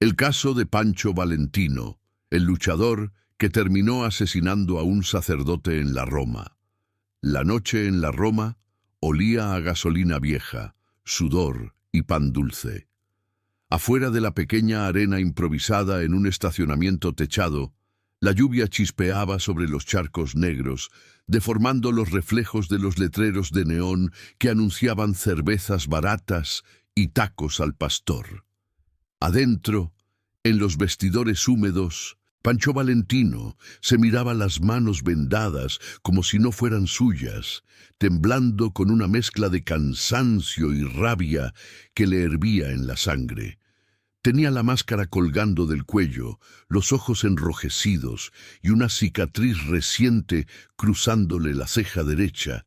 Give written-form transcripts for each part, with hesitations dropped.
El caso de Pancho Valentino, el luchador que terminó asesinando a un sacerdote en la Roma. La noche en la Roma olía a gasolina vieja, sudor y pan dulce. Afuera de la pequeña arena improvisada en un estacionamiento techado, la lluvia chispeaba sobre los charcos negros, deformando los reflejos de los letreros de neón que anunciaban cervezas baratas y tacos al pastor. Adentro, en los vestidores húmedos, Pancho Valentino se miraba las manos vendadas como si no fueran suyas, temblando con una mezcla de cansancio y rabia que le hervía en la sangre. Tenía la máscara colgando del cuello, los ojos enrojecidos y una cicatriz reciente cruzándole la ceja derecha.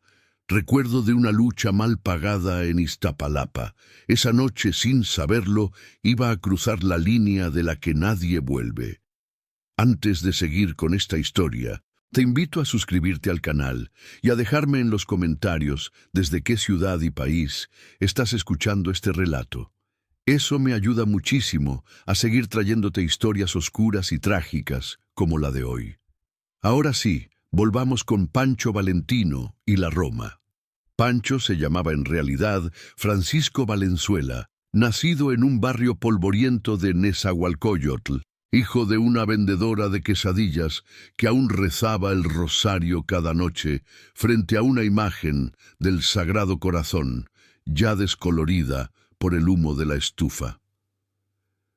Recuerdo de una lucha mal pagada en Iztapalapa. Esa noche, sin saberlo, iba a cruzar la línea de la que nadie vuelve. Antes de seguir con esta historia, te invito a suscribirte al canal y a dejarme en los comentarios desde qué ciudad y país estás escuchando este relato. Eso me ayuda muchísimo a seguir trayéndote historias oscuras y trágicas como la de hoy. Ahora sí, volvamos con Pancho Valentino y la Roma. Pancho se llamaba en realidad Francisco Valenzuela, nacido en un barrio polvoriento de Nezahualcóyotl, hijo de una vendedora de quesadillas que aún rezaba el rosario cada noche frente a una imagen del Sagrado Corazón, ya descolorida por el humo de la estufa.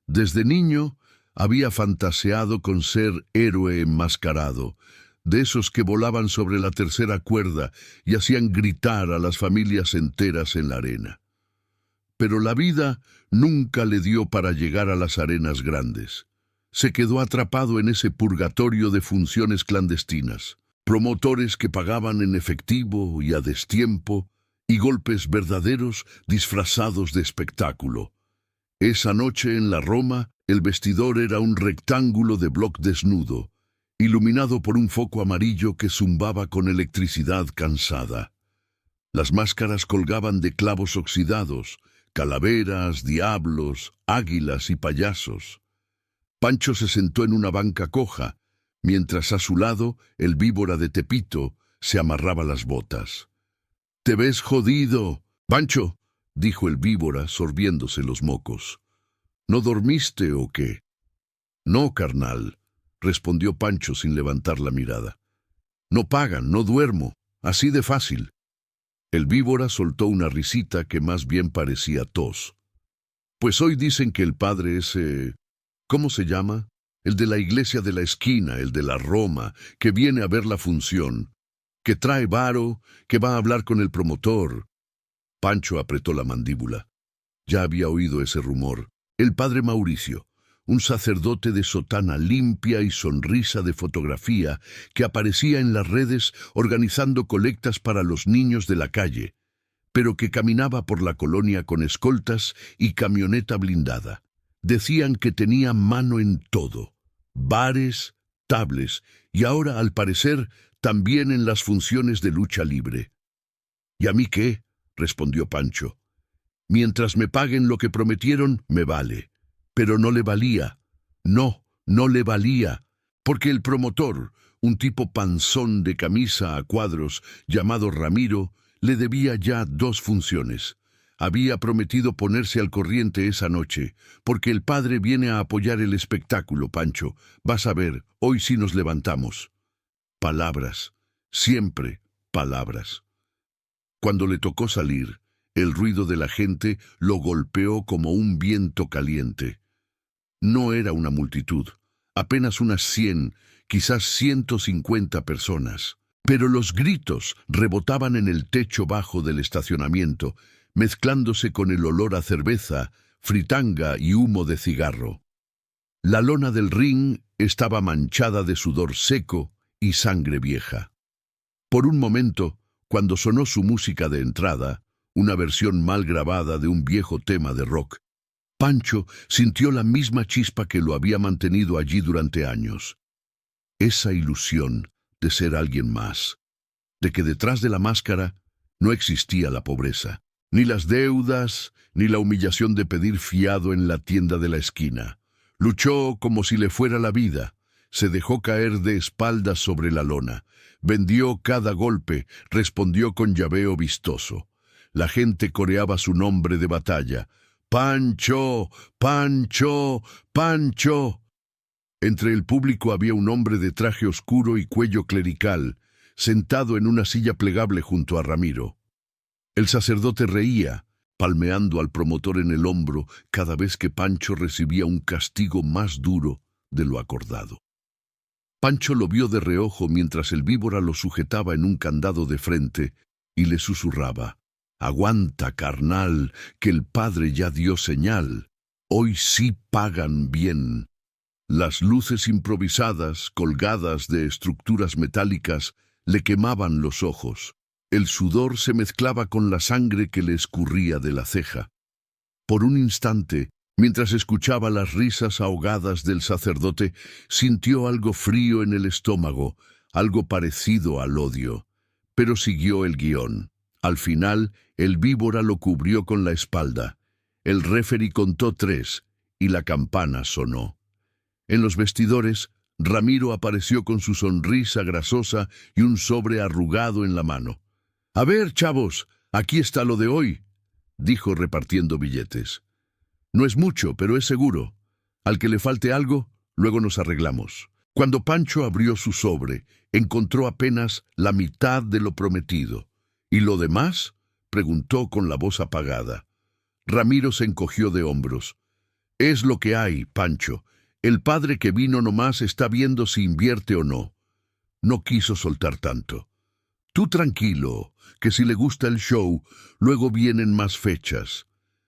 Desde niño había fantaseado con ser héroe enmascarado, de esos que volaban sobre la tercera cuerda y hacían gritar a las familias enteras en la arena. Pero la vida nunca le dio para llegar a las arenas grandes. Se quedó atrapado en ese purgatorio de funciones clandestinas, promotores que pagaban en efectivo y a destiempo, y golpes verdaderos disfrazados de espectáculo. Esa noche en la Roma, el vestidor era un rectángulo de bloc desnudo, iluminado por un foco amarillo que zumbaba con electricidad cansada. Las máscaras colgaban de clavos oxidados, calaveras, diablos, águilas y payasos. Pancho se sentó en una banca coja, mientras a su lado el víbora de Tepito se amarraba las botas. «¡Te ves jodido, Pancho!», dijo el víbora sorbiéndose los mocos. «¿No dormiste o qué?» «No, carnal», respondió Pancho sin levantar la mirada. «No pagan, no duermo, así de fácil». El víbora soltó una risita que más bien parecía tos. «Pues hoy dicen que el padre es... ¿cómo se llama? El de la iglesia de la esquina, el de la Roma, que viene a ver la función, que trae varo, que va a hablar con el promotor». Pancho apretó la mandíbula. Ya había oído ese rumor. El padre Mauricio, un sacerdote de sotana limpia y sonrisa de fotografía que aparecía en las redes organizando colectas para los niños de la calle, pero que caminaba por la colonia con escoltas y camioneta blindada. Decían que tenía mano en todo, bares, tables y ahora, al parecer, también en las funciones de lucha libre. «¿Y a mí qué?», respondió Pancho. «Mientras me paguen lo que prometieron, me vale». Pero no le valía. No le valía, porque el promotor, un tipo panzón de camisa a cuadros llamado Ramiro, le debía ya 2 funciones. Había prometido ponerse al corriente esa noche, porque el padre viene a apoyar el espectáculo, Pancho. Vas a ver, hoy sí nos levantamos. Palabras, siempre palabras. Cuando le tocó salir, el ruido de la gente lo golpeó como un viento caliente. No era una multitud, apenas unas 100, quizás 150 personas. Pero los gritos rebotaban en el techo bajo del estacionamiento, mezclándose con el olor a cerveza, fritanga y humo de cigarro. La lona del ring estaba manchada de sudor seco y sangre vieja. Por un momento, cuando sonó su música de entrada, una versión mal grabada de un viejo tema de rock, Pancho sintió la misma chispa que lo había mantenido allí durante años. Esa ilusión de ser alguien más, de que detrás de la máscara no existía la pobreza, ni las deudas, ni la humillación de pedir fiado en la tienda de la esquina. Luchó como si le fuera la vida. Se dejó caer de espaldas sobre la lona. Vendió cada golpe, respondió con llaveo vistoso. La gente coreaba su nombre de batalla. ¡Pancho! ¡Pancho! ¡Pancho! Entre el público había un hombre de traje oscuro y cuello clerical, sentado en una silla plegable junto a Ramiro. El sacerdote reía, palmeando al promotor en el hombro cada vez que Pancho recibía un castigo más duro de lo acordado. Pancho lo vio de reojo mientras el víbora lo sujetaba en un candado de frente y le susurraba: «Aguanta, carnal, que el padre ya dio señal. Hoy sí pagan bien». Las luces improvisadas, colgadas de estructuras metálicas, le quemaban los ojos. El sudor se mezclaba con la sangre que le escurría de la ceja. Por un instante, mientras escuchaba las risas ahogadas del sacerdote, sintió algo frío en el estómago, algo parecido al odio. Pero siguió el guión. Al final, el víbora lo cubrió con la espalda. El referí contó 3 y la campana sonó. En los vestidores, Ramiro apareció con su sonrisa grasosa y un sobre arrugado en la mano. «A ver, chavos, aquí está lo de hoy», dijo repartiendo billetes. «No es mucho, pero es seguro. Al que le falte algo, luego nos arreglamos». Cuando Pancho abrió su sobre, encontró apenas la mitad de lo prometido. «¿Y lo demás?», preguntó con la voz apagada. Ramiro se encogió de hombros. «Es lo que hay, Pancho. El padre que vino nomás está viendo si invierte o no». No quiso soltar tanto. «Tú tranquilo, que si le gusta el show, luego vienen más fechas».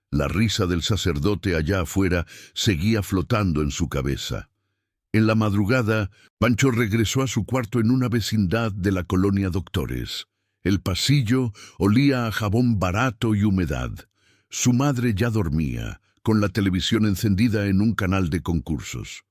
La risa del sacerdote allá afuera seguía flotando en su cabeza. En la madrugada, Pancho regresó a su cuarto en una vecindad de la colonia Doctores. El pasillo olía a jabón barato y humedad. Su madre ya dormía, con la televisión encendida en un canal de concursos.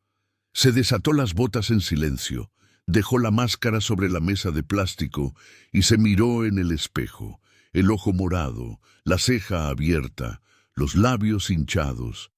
Se desató las botas en silencio, dejó la máscara sobre la mesa de plástico y se miró en el espejo, el ojo morado, la ceja abierta, los labios hinchados.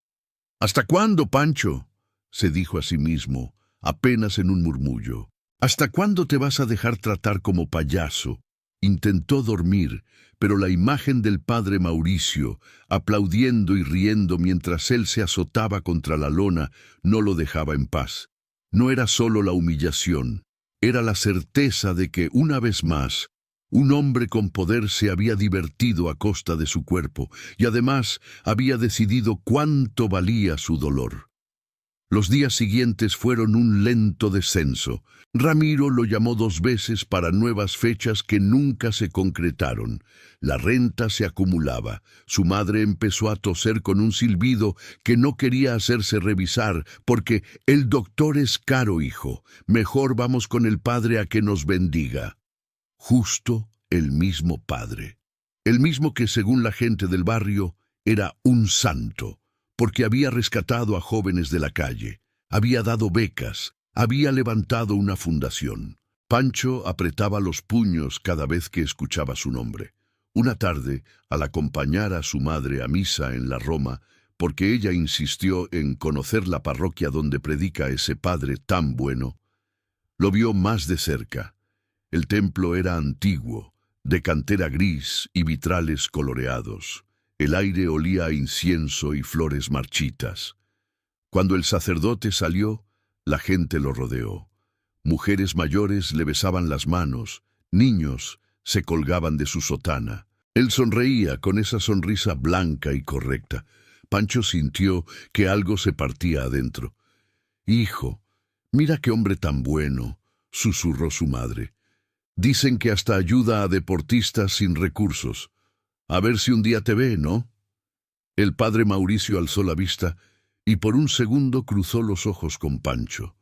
«¿Hasta cuándo, Pancho?», se dijo a sí mismo, apenas en un murmullo. «¿Hasta cuándo te vas a dejar tratar como payaso?». Intentó dormir, pero la imagen del padre Mauricio, aplaudiendo y riendo mientras él se azotaba contra la lona, no lo dejaba en paz. No era solo la humillación, era la certeza de que, una vez más, un hombre con poder se había divertido a costa de su cuerpo y además había decidido cuánto valía su dolor. Los días siguientes fueron un lento descenso. Ramiro lo llamó 2 veces para nuevas fechas que nunca se concretaron. La renta se acumulaba. Su madre empezó a toser con un silbido que no quería hacerse revisar, porque «el doctor es caro, hijo. Mejor vamos con el padre a que nos bendiga». Justo el mismo padre. El mismo que, según la gente del barrio, era un santo, porque había rescatado a jóvenes de la calle, había dado becas, había levantado una fundación. Pancho apretaba los puños cada vez que escuchaba su nombre. Una tarde, al acompañar a su madre a misa en la Roma, porque ella insistió en conocer la parroquia donde predica ese padre tan bueno, lo vio más de cerca. El templo era antiguo, de cantera gris y vitrales coloreados. El aire olía a incienso y flores marchitas. Cuando el sacerdote salió, la gente lo rodeó. Mujeres mayores le besaban las manos, niños se colgaban de su sotana. Él sonreía con esa sonrisa blanca y correcta. Pancho sintió que algo se partía adentro. «Hijo, mira qué hombre tan bueno», susurró su madre. «Dicen que hasta ayuda a deportistas sin recursos. A ver si un día te ve, ¿no?». El padre Mauricio alzó la vista y por un segundo cruzó los ojos con Pancho.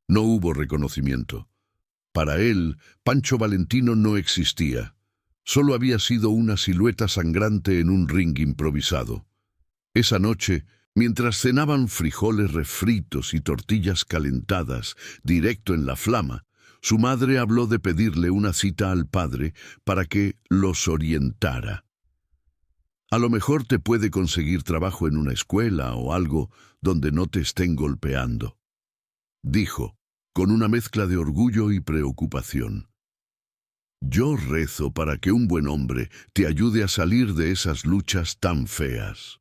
No hubo reconocimiento. Para él, Pancho Valentino no existía. Solo había sido una silueta sangrante en un ring improvisado. Esa noche, mientras cenaban frijoles refritos y tortillas calentadas directo en la flama, su madre habló de pedirle una cita al padre para que los orientara. A lo mejor te puede conseguir trabajo en una escuela o algo donde no te estén golpeando, dijo, con una mezcla de orgullo y preocupación. Yo rezo para que un buen hombre te ayude a salir de esas luchas tan feas.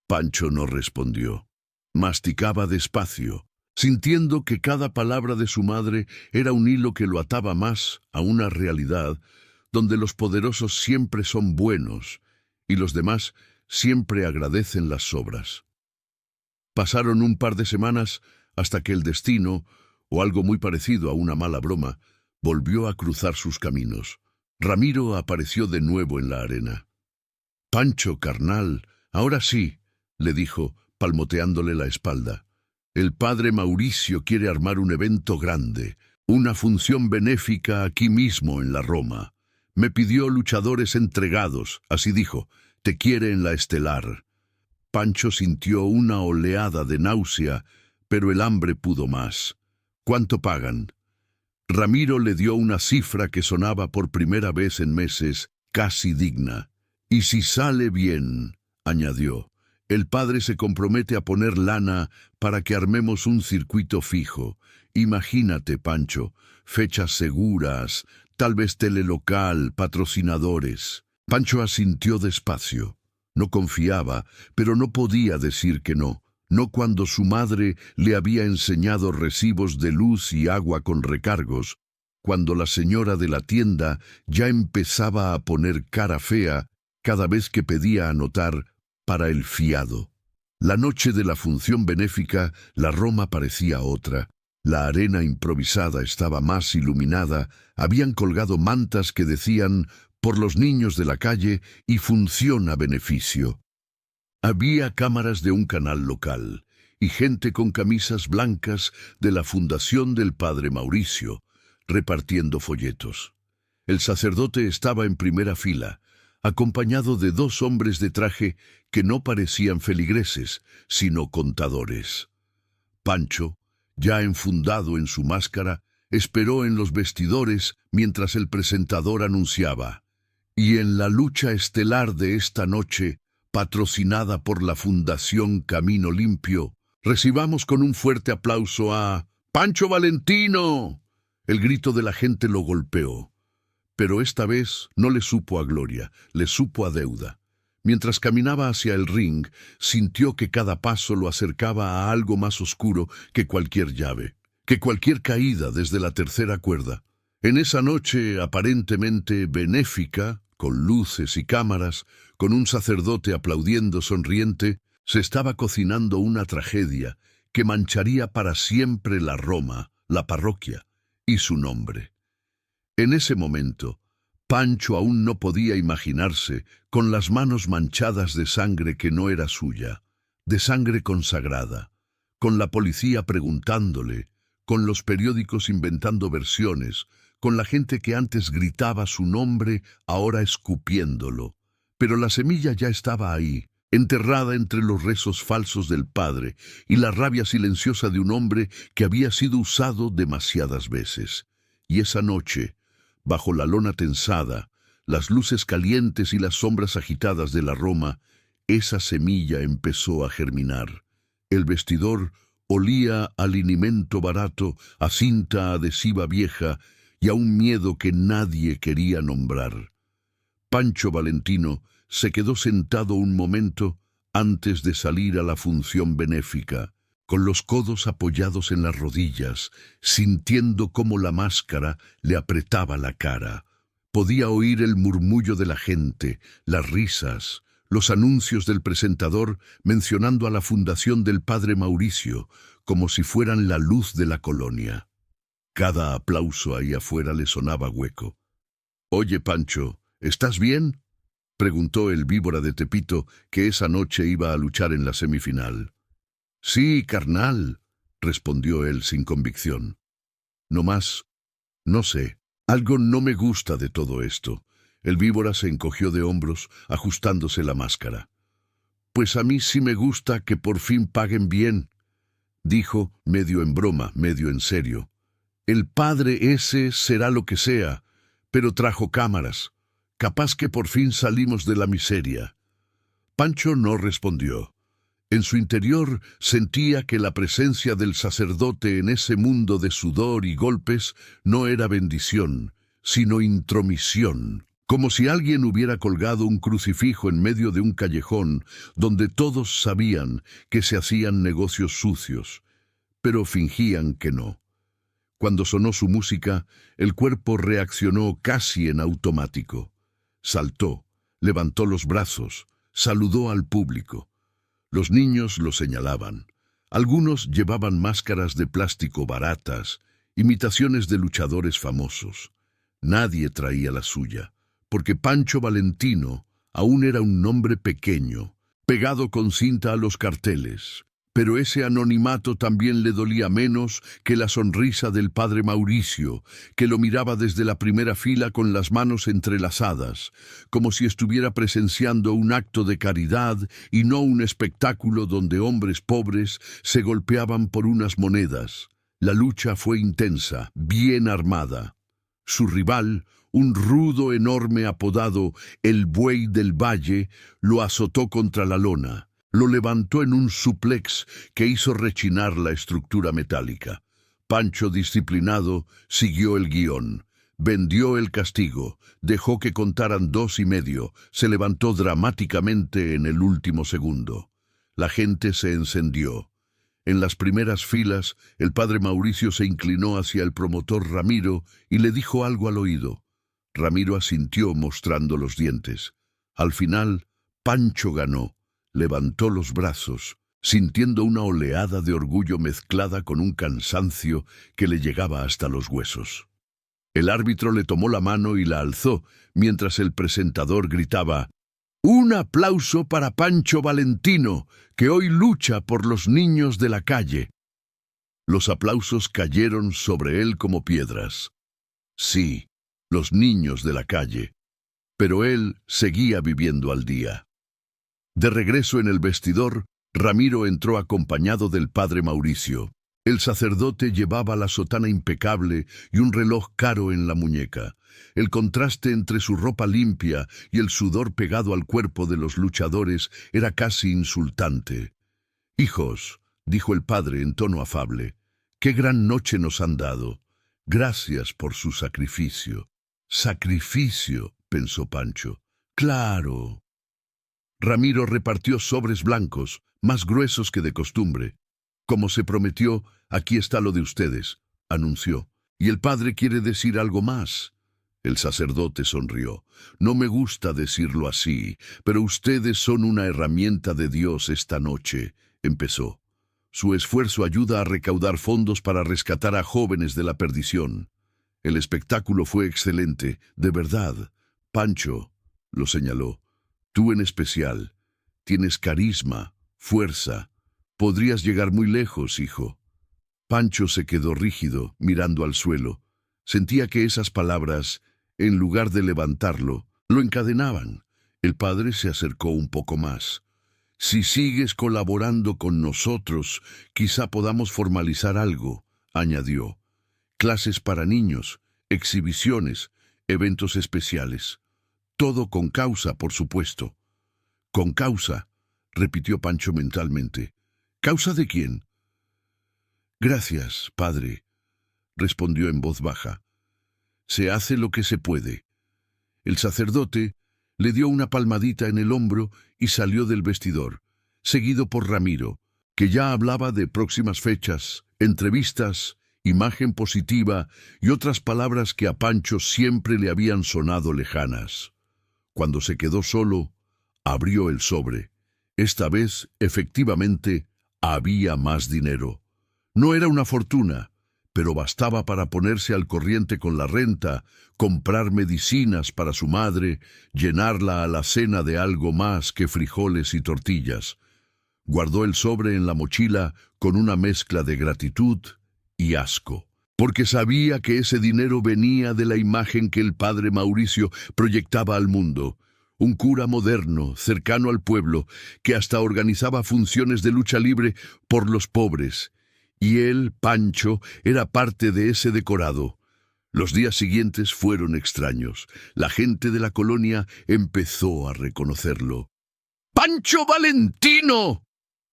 Pancho no respondió. Masticaba despacio, sintiendo que cada palabra de su madre era un hilo que lo ataba más a una realidad donde los poderosos siempre son buenos y los demás siempre agradecen las sobras. Pasaron un par de semanas hasta que el destino, o algo muy parecido a una mala broma, volvió a cruzar sus caminos. Ramiro apareció de nuevo en la arena. «Pancho, carnal, ahora sí», le dijo, palmoteándole la espalda. «El padre Mauricio quiere armar un evento grande, una función benéfica aquí mismo en la Roma. Me pidió luchadores entregados, así dijo, te quiere en la estelar». Pancho sintió una oleada de náusea, pero el hambre pudo más. «¿Cuánto pagan?» Ramiro le dio una cifra que sonaba por primera vez en meses, casi digna. «Y si sale bien», añadió, «el padre se compromete a poner lana para que armemos un circuito fijo. Imagínate, Pancho, fechas seguras, tal vez telelocal, patrocinadores». Pancho asintió despacio. No confiaba, pero no podía decir que no. No cuando su madre le había enseñado recibos de luz y agua con recargos, cuando la señora de la tienda ya empezaba a poner cara fea cada vez que pedía anotar para el fiado. La noche de la función benéfica, la Roma parecía otra. La arena improvisada estaba más iluminada, habían colgado mantas que decían «Por los niños de la calle» y «Función a beneficio». Había cámaras de un canal local y gente con camisas blancas de la Fundación del Padre Mauricio, repartiendo folletos. El sacerdote estaba en primera fila, acompañado de dos hombres de traje que no parecían feligreses, sino contadores. Pancho, ya enfundado en su máscara, esperó en los vestidores mientras el presentador anunciaba: «Y en la lucha estelar de esta noche, patrocinada por la Fundación Camino Limpio, recibamos con un fuerte aplauso a Pancho Valentino». El grito de la gente lo golpeó, pero esta vez no le supo a gloria, le supo a deuda. Mientras caminaba hacia el ring, sintió que cada paso lo acercaba a algo más oscuro que cualquier llave, que cualquier caída desde la tercera cuerda. En esa noche aparentemente benéfica, con luces y cámaras, con un sacerdote aplaudiendo sonriente, se estaba cocinando una tragedia que mancharía para siempre la Roma, la parroquia y su nombre. En ese momento, Pancho aún no podía imaginarse con las manos manchadas de sangre que no era suya, de sangre consagrada, con la policía preguntándole, con los periódicos inventando versiones, con la gente que antes gritaba su nombre, ahora escupiéndolo. Pero la semilla ya estaba ahí, enterrada entre los rezos falsos del padre y la rabia silenciosa de un hombre que había sido usado demasiadas veces. Y esa noche, bajo la lona tensada, las luces calientes y las sombras agitadas de la Roma, esa semilla empezó a germinar. El vestidor olía a linimento barato, a cinta adhesiva vieja y a un miedo que nadie quería nombrar. Pancho Valentino se quedó sentado un momento antes de salir a la función benéfica, con los codos apoyados en las rodillas, sintiendo cómo la máscara le apretaba la cara. Podía oír el murmullo de la gente, las risas, los anuncios del presentador mencionando a la Fundación del Padre Mauricio, como si fueran la luz de la colonia. Cada aplauso ahí afuera le sonaba hueco. «Oye, Pancho, ¿estás bien?», preguntó el víbora de Tepito, que esa noche iba a luchar en la semifinal. «Sí, carnal», respondió él sin convicción. «No más, no sé, algo no me gusta de todo esto». El víbora se encogió de hombros, ajustándose la máscara. «Pues a mí sí me gusta que por fin paguen bien», dijo, medio en broma, medio en serio. «El padre ese será lo que sea, pero trajo cámaras. Capaz que por fin salimos de la miseria». Pancho no respondió. En su interior sentía que la presencia del sacerdote en ese mundo de sudor y golpes no era bendición, sino intromisión, como si alguien hubiera colgado un crucifijo en medio de un callejón donde todos sabían que se hacían negocios sucios, pero fingían que no. Cuando sonó su música, el cuerpo reaccionó casi en automático. Saltó, levantó los brazos, saludó al público. Los niños lo señalaban. Algunos llevaban máscaras de plástico baratas, imitaciones de luchadores famosos. Nadie traía la suya, porque Pancho Valentino aún era un nombre pequeño, pegado con cinta a los carteles. Pero ese anonimato también le dolía menos que la sonrisa del padre Mauricio, que lo miraba desde la primera fila con las manos entrelazadas, como si estuviera presenciando un acto de caridad y no un espectáculo donde hombres pobres se golpeaban por unas monedas. La lucha fue intensa, bien armada. Su rival, un rudo enorme apodado el Buey del Valle, lo azotó contra la lona. Lo levantó en un suplex que hizo rechinar la estructura metálica. Pancho, disciplinado, siguió el guión. Vendió el castigo, dejó que contaran 2.5, se levantó dramáticamente en el último segundo. La gente se encendió. En las primeras filas, el padre Mauricio se inclinó hacia el promotor Ramiro y le dijo algo al oído. Ramiro asintió mostrando los dientes. Al final, Pancho ganó. Levantó los brazos, sintiendo una oleada de orgullo mezclada con un cansancio que le llegaba hasta los huesos. El árbitro le tomó la mano y la alzó, mientras el presentador gritaba: «¡Un aplauso para Pancho Valentino, que hoy lucha por los niños de la calle!». Los aplausos cayeron sobre él como piedras. Sí, los niños de la calle. Pero él seguía viviendo al día. De regreso en el vestidor, Ramiro entró acompañado del padre Mauricio. El sacerdote llevaba la sotana impecable y un reloj caro en la muñeca. El contraste entre su ropa limpia y el sudor pegado al cuerpo de los luchadores era casi insultante. «Hijos», dijo el padre en tono afable, «qué gran noche nos han dado. Gracias por su sacrificio». «Sacrificio», pensó Pancho. «Claro». Ramiro repartió sobres blancos, más gruesos que de costumbre. «Como se prometió, aquí está lo de ustedes», anunció. «Y el padre quiere decir algo más». El sacerdote sonrió. «No me gusta decirlo así, pero ustedes son una herramienta de Dios esta noche», empezó. «Su esfuerzo ayuda a recaudar fondos para rescatar a jóvenes de la perdición. El espectáculo fue excelente, de verdad. Pancho», lo señaló, «tú en especial, tienes carisma, fuerza. Podrías llegar muy lejos, hijo». Pancho se quedó rígido, mirando al suelo. Sentía que esas palabras, en lugar de levantarlo, lo encadenaban. El padre se acercó un poco más. «Si sigues colaborando con nosotros, quizá podamos formalizar algo», añadió. «Clases para niños, exhibiciones, eventos especiales. Todo con causa, por supuesto». «Con causa», repitió Pancho mentalmente. «¿Causa de quién?» «Gracias, padre», respondió en voz baja. «Se hace lo que se puede». El sacerdote le dio una palmadita en el hombro y salió del vestidor, seguido por Ramiro, que ya hablaba de próximas fechas, entrevistas, imagen positiva y otras palabras que a Pancho siempre le habían sonado lejanas. Cuando se quedó solo, abrió el sobre. Esta vez, efectivamente, había más dinero. No era una fortuna, pero bastaba para ponerse al corriente con la renta, comprar medicinas para su madre, llenar la alacena de algo más que frijoles y tortillas. Guardó el sobre en la mochila con una mezcla de gratitud y asco, porque sabía que ese dinero venía de la imagen que el padre Mauricio proyectaba al mundo. Un cura moderno, cercano al pueblo, que hasta organizaba funciones de lucha libre por los pobres. Y él, Pancho, era parte de ese decorado. Los días siguientes fueron extraños. La gente de la colonia empezó a reconocerlo. ¡Pancho Valentino!,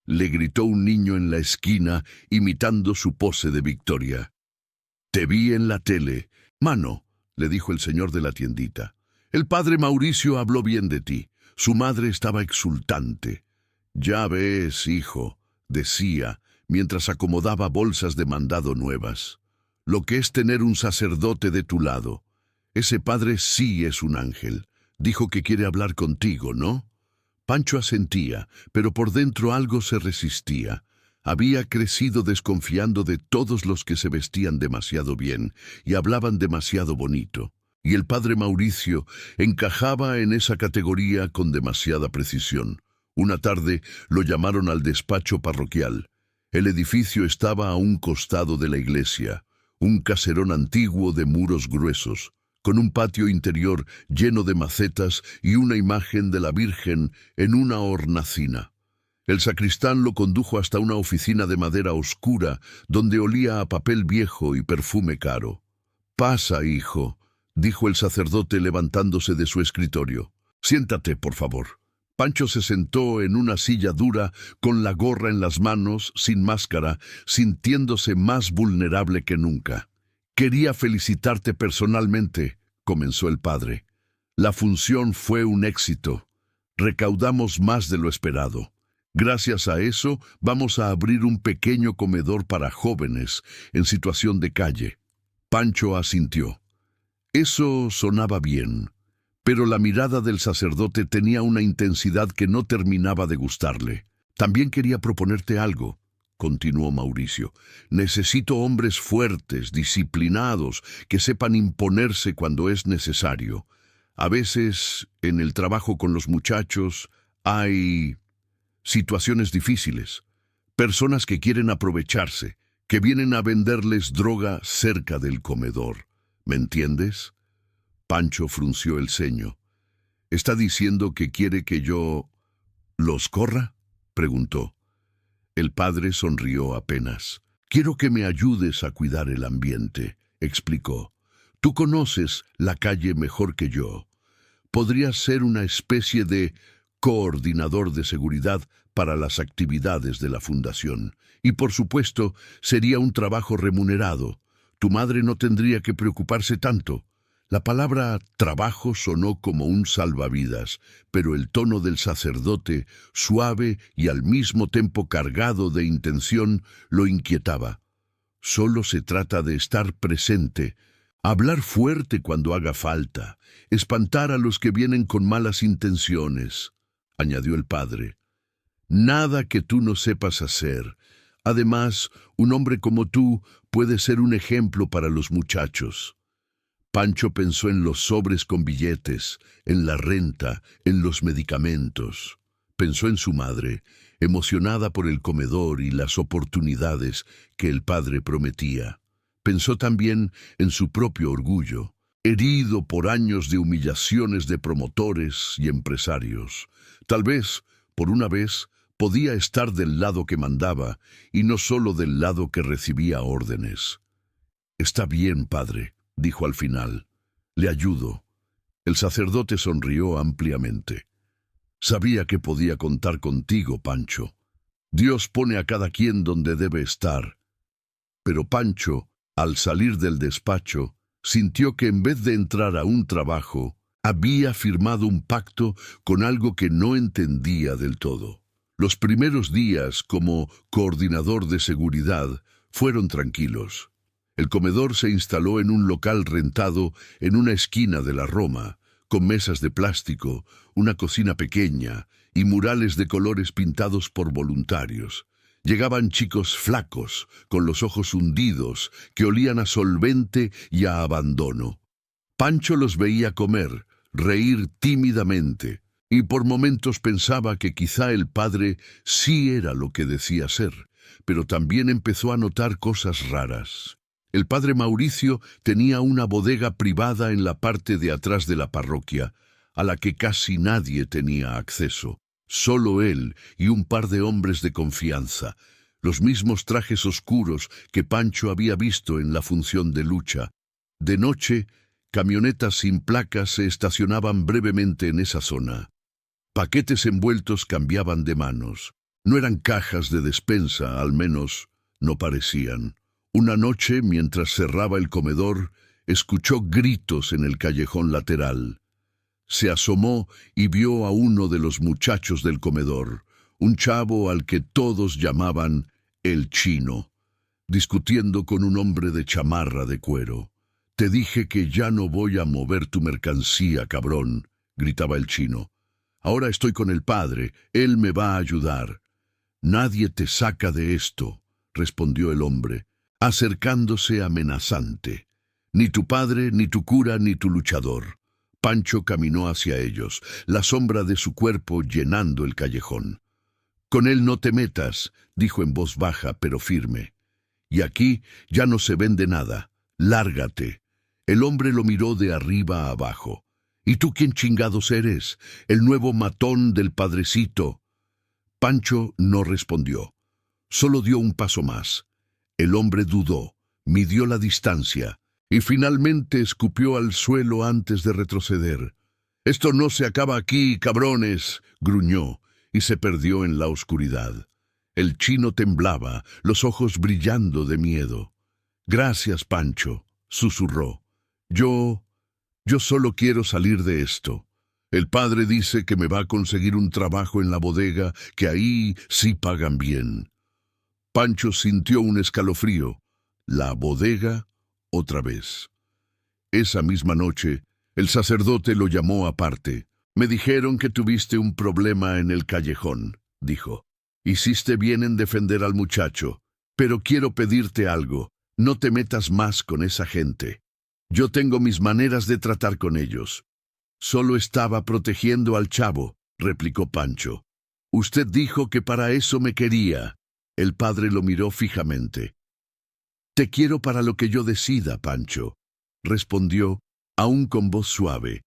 le gritó un niño en la esquina, imitando su pose de victoria. «Te vi en la tele. Mano», le dijo el señor de la tiendita. «El padre Mauricio habló bien de ti. Su madre estaba exultante». «Ya ves, hijo», decía, mientras acomodaba bolsas de mandado nuevas, «lo que es tener un sacerdote de tu lado. Ese padre sí es un ángel. Dijo que quiere hablar contigo, ¿no?» Pancho asentía, pero por dentro algo se resistía. Había crecido desconfiando de todos los que se vestían demasiado bien y hablaban demasiado bonito. Y el padre Mauricio encajaba en esa categoría con demasiada precisión. Una tarde lo llamaron al despacho parroquial. El edificio estaba a un costado de la iglesia, un caserón antiguo de muros gruesos, con un patio interior lleno de macetas y una imagen de la Virgen en una hornacina. El sacristán lo condujo hasta una oficina de madera oscura, donde olía a papel viejo y perfume caro. «Pasa, hijo», dijo el sacerdote levantándose de su escritorio. «Siéntate, por favor». Pancho se sentó en una silla dura, con la gorra en las manos, sin máscara, sintiéndose más vulnerable que nunca. «Quería felicitarte personalmente», comenzó el padre. «La función fue un éxito. Recaudamos más de lo esperado. Gracias a eso, vamos a abrir un pequeño comedor para jóvenes en situación de calle». Pancho asintió. Eso sonaba bien, pero la mirada del sacerdote tenía una intensidad que no terminaba de gustarle. «También quería proponerte algo», continuó Mauricio. «Necesito hombres fuertes, disciplinados, que sepan imponerse cuando es necesario. A veces, en el trabajo con los muchachos, hay situaciones difíciles. Personas que quieren aprovecharse, que vienen a venderles droga cerca del comedor. ¿Me entiendes?» Pancho frunció el ceño. «¿Está diciendo que quiere que yo los corra?», preguntó. El padre sonrió apenas. «Quiero que me ayudes a cuidar el ambiente», explicó. «Tú conoces la calle mejor que yo. Podrías ser una especie de coordinador de seguridad para las actividades de la fundación. Y por supuesto, sería un trabajo remunerado. Tu madre no tendría que preocuparse tanto». La palabra trabajo sonó como un salvavidas, pero el tono del sacerdote, suave y al mismo tiempo cargado de intención, lo inquietaba. «Solo se trata de estar presente, hablar fuerte cuando haga falta, espantar a los que vienen con malas intenciones», añadió el padre. «Nada que tú no sepas hacer. Además, un hombre como tú puede ser un ejemplo para los muchachos». Pancho pensó en los sobres con billetes, en la renta, en los medicamentos. Pensó en su madre, emocionada por el comedor y las oportunidades que el padre prometía. Pensó también en su propio orgullo, herido por años de humillaciones de promotores y empresarios. Tal vez, por una vez, podía estar del lado que mandaba y no solo del lado que recibía órdenes. «Está bien, padre», dijo al final. «Le ayudo». El sacerdote sonrió ampliamente. «Sabía que podía contar contigo, Pancho. Dios pone a cada quien donde debe estar». Pero Pancho, al salir del despacho, sintió que en vez de entrar a un trabajo, había firmado un pacto con algo que no entendía del todo. Los primeros días como coordinador de seguridad fueron tranquilos. El comedor se instaló en un local rentado en una esquina de la Roma, con mesas de plástico, una cocina pequeña y murales de colores pintados por voluntarios. Llegaban chicos flacos, con los ojos hundidos, que olían a solvente y a abandono. Pancho los veía comer, reír tímidamente, y por momentos pensaba que quizá el padre sí era lo que decía ser, pero también empezó a notar cosas raras. El padre Mauricio tenía una bodega privada en la parte de atrás de la parroquia, a la que casi nadie tenía acceso. Solo él y un par de hombres de confianza, los mismos trajes oscuros que Pancho había visto en la función de lucha. De noche, camionetas sin placas se estacionaban brevemente en esa zona. Paquetes envueltos cambiaban de manos. No eran cajas de despensa, al menos no parecían. Una noche, mientras cerraba el comedor, escuchó gritos en el callejón lateral. Se asomó y vio a uno de los muchachos del comedor, un chavo al que todos llamaban el Chino, discutiendo con un hombre de chamarra de cuero. «Te dije que ya no voy a mover tu mercancía, cabrón», gritaba el Chino. «Ahora estoy con el padre, él me va a ayudar». «Nadie te saca de esto», respondió el hombre, acercándose amenazante. «Ni tu padre, ni tu cura, ni tu luchador». Pancho caminó hacia ellos, la sombra de su cuerpo llenando el callejón. «Con él no te metas», dijo en voz baja pero firme. «Y aquí ya no se vende nada. Lárgate». El hombre lo miró de arriba a abajo. «¿Y tú quién chingados eres? ¿El nuevo matón del padrecito?» Pancho no respondió. Solo dio un paso más. El hombre dudó, midió la distancia y finalmente escupió al suelo antes de retroceder. «Esto no se acaba aquí, cabrones», gruñó, y se perdió en la oscuridad. El Chino temblaba, los ojos brillando de miedo. «Gracias, Pancho», susurró. Yo solo quiero salir de esto. El padre dice que me va a conseguir un trabajo en la bodega, que ahí sí pagan bien». Pancho sintió un escalofrío. La bodega otra vez. Esa misma noche, el sacerdote lo llamó aparte. «Me dijeron que tuviste un problema en el callejón», dijo. «Hiciste bien en defender al muchacho, pero quiero pedirte algo. No te metas más con esa gente. Yo tengo mis maneras de tratar con ellos». «Solo estaba protegiendo al chavo», replicó Pancho. «Usted dijo que para eso me quería». El padre lo miró fijamente. «Te quiero para lo que yo decida, Pancho», respondió, aún con voz suave,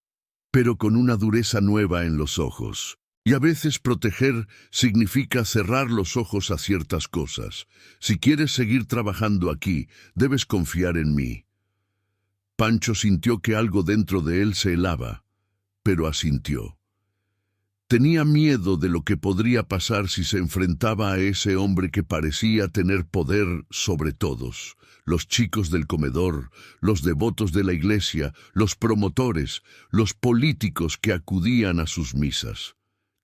pero con una dureza nueva en los ojos. «Y a veces proteger significa cerrar los ojos a ciertas cosas. Si quieres seguir trabajando aquí, debes confiar en mí». Pancho sintió que algo dentro de él se helaba, pero asintió. Tenía miedo de lo que podría pasar si se enfrentaba a ese hombre que parecía tener poder sobre todos. Los chicos del comedor, los devotos de la iglesia, los promotores, los políticos que acudían a sus misas.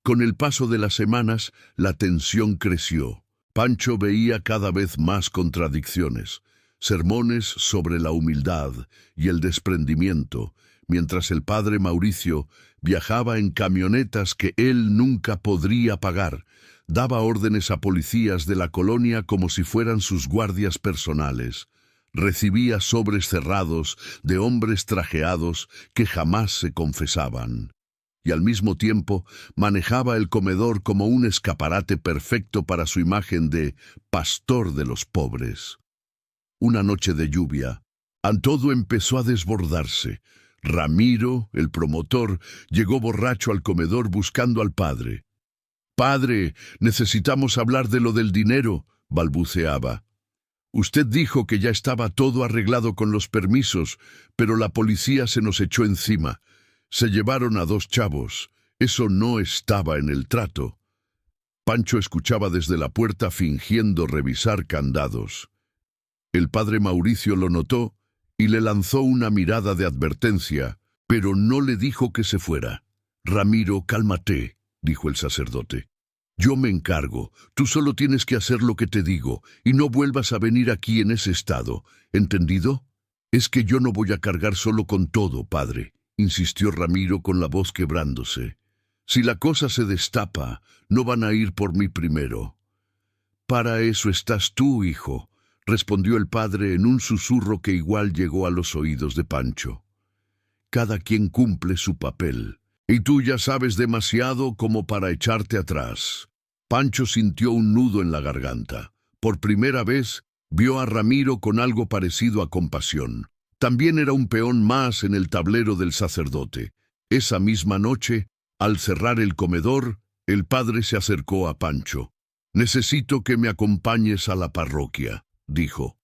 Con el paso de las semanas, la tensión creció. Pancho veía cada vez más contradicciones, sermones sobre la humildad y el desprendimiento, mientras el padre Mauricio viajaba en camionetas que él nunca podría pagar, daba órdenes a policías de la colonia como si fueran sus guardias personales, recibía sobres cerrados de hombres trajeados que jamás se confesaban, y al mismo tiempo manejaba el comedor como un escaparate perfecto para su imagen de pastor de los pobres. Una noche de lluvia, todo empezó a desbordarse. Ramiro, el promotor, llegó borracho al comedor buscando al padre. «Padre, necesitamos hablar de lo del dinero», balbuceaba. «Usted dijo que ya estaba todo arreglado con los permisos, pero la policía se nos echó encima. Se llevaron a 2 chavos. Eso no estaba en el trato». Pancho escuchaba desde la puerta fingiendo revisar candados. El padre Mauricio lo notó y le lanzó una mirada de advertencia, pero no le dijo que se fuera. «Ramiro, cálmate», dijo el sacerdote. «Yo me encargo. Tú solo tienes que hacer lo que te digo y no vuelvas a venir aquí en ese estado. ¿Entendido?» «Es que yo no voy a cargar solo con todo, padre», insistió Ramiro con la voz quebrándose. «Si la cosa se destapa, no van a ir por mí primero». «Para eso estás tú, hijo», respondió el padre en un susurro que igual llegó a los oídos de Pancho. «Cada quien cumple su papel, y tú ya sabes demasiado como para echarte atrás». Pancho sintió un nudo en la garganta. Por primera vez, vio a Ramiro con algo parecido a compasión. También era un peón más en el tablero del sacerdote. Esa misma noche, al cerrar el comedor, el padre se acercó a Pancho. «Necesito que me acompañes a la parroquia», dijo.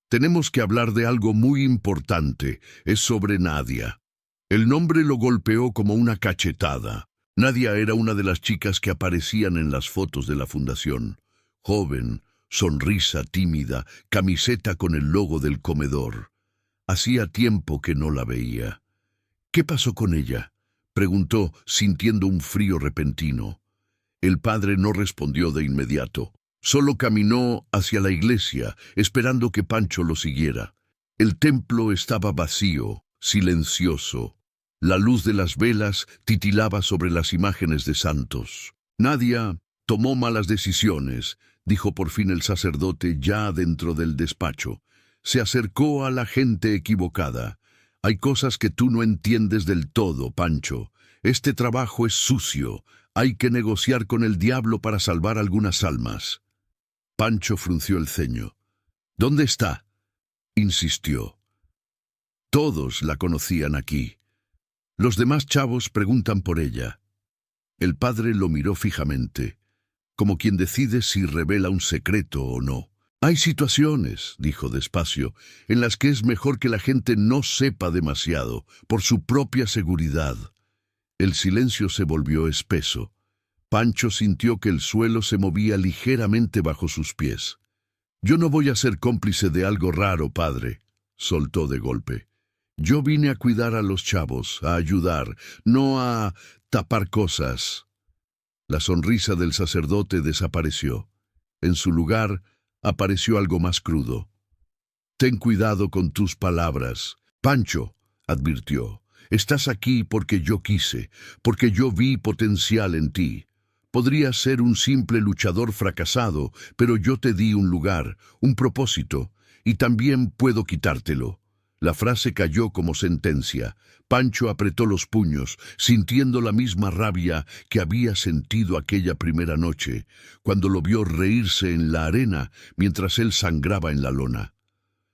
«Tenemos que hablar de algo muy importante. Es sobre Nadia». El nombre lo golpeó como una cachetada. Nadia era una de las chicas que aparecían en las fotos de la fundación. Joven, sonrisa tímida, camiseta con el logo del comedor. Hacía tiempo que no la veía. ¿Qué pasó con ella?, preguntó, sintiendo un frío repentino. El padre no respondió de inmediato. Solo caminó hacia la iglesia, esperando que Pancho lo siguiera. El templo estaba vacío, silencioso. La luz de las velas titilaba sobre las imágenes de santos. Nadia tomó malas decisiones, dijo por fin el sacerdote ya dentro del despacho. Se acercó a la gente equivocada. Hay cosas que tú no entiendes del todo, Pancho. Este trabajo es sucio. Hay que negociar con el diablo para salvar algunas almas. Pancho frunció el ceño. ¿Dónde está?, insistió. Todos la conocían aquí. Los demás chavos preguntan por ella. El padre lo miró fijamente, como quien decide si revela un secreto o no. Hay situaciones, dijo despacio, en las que es mejor que la gente no sepa demasiado, por su propia seguridad. El silencio se volvió espeso. Pancho sintió que el suelo se movía ligeramente bajo sus pies. «Yo no voy a ser cómplice de algo raro, padre», soltó de golpe. «Yo vine a cuidar a los chavos, a ayudar, no a tapar cosas». La sonrisa del sacerdote desapareció. En su lugar apareció algo más crudo. «Ten cuidado con tus palabras. Pancho», advirtió, «estás aquí porque yo quise, porque yo vi potencial en ti. Podrías ser un simple luchador fracasado, pero yo te di un lugar, un propósito, y también puedo quitártelo». La frase cayó como sentencia. Pancho apretó los puños, sintiendo la misma rabia que había sentido aquella primera noche, cuando lo vio reírse en la arena mientras él sangraba en la lona.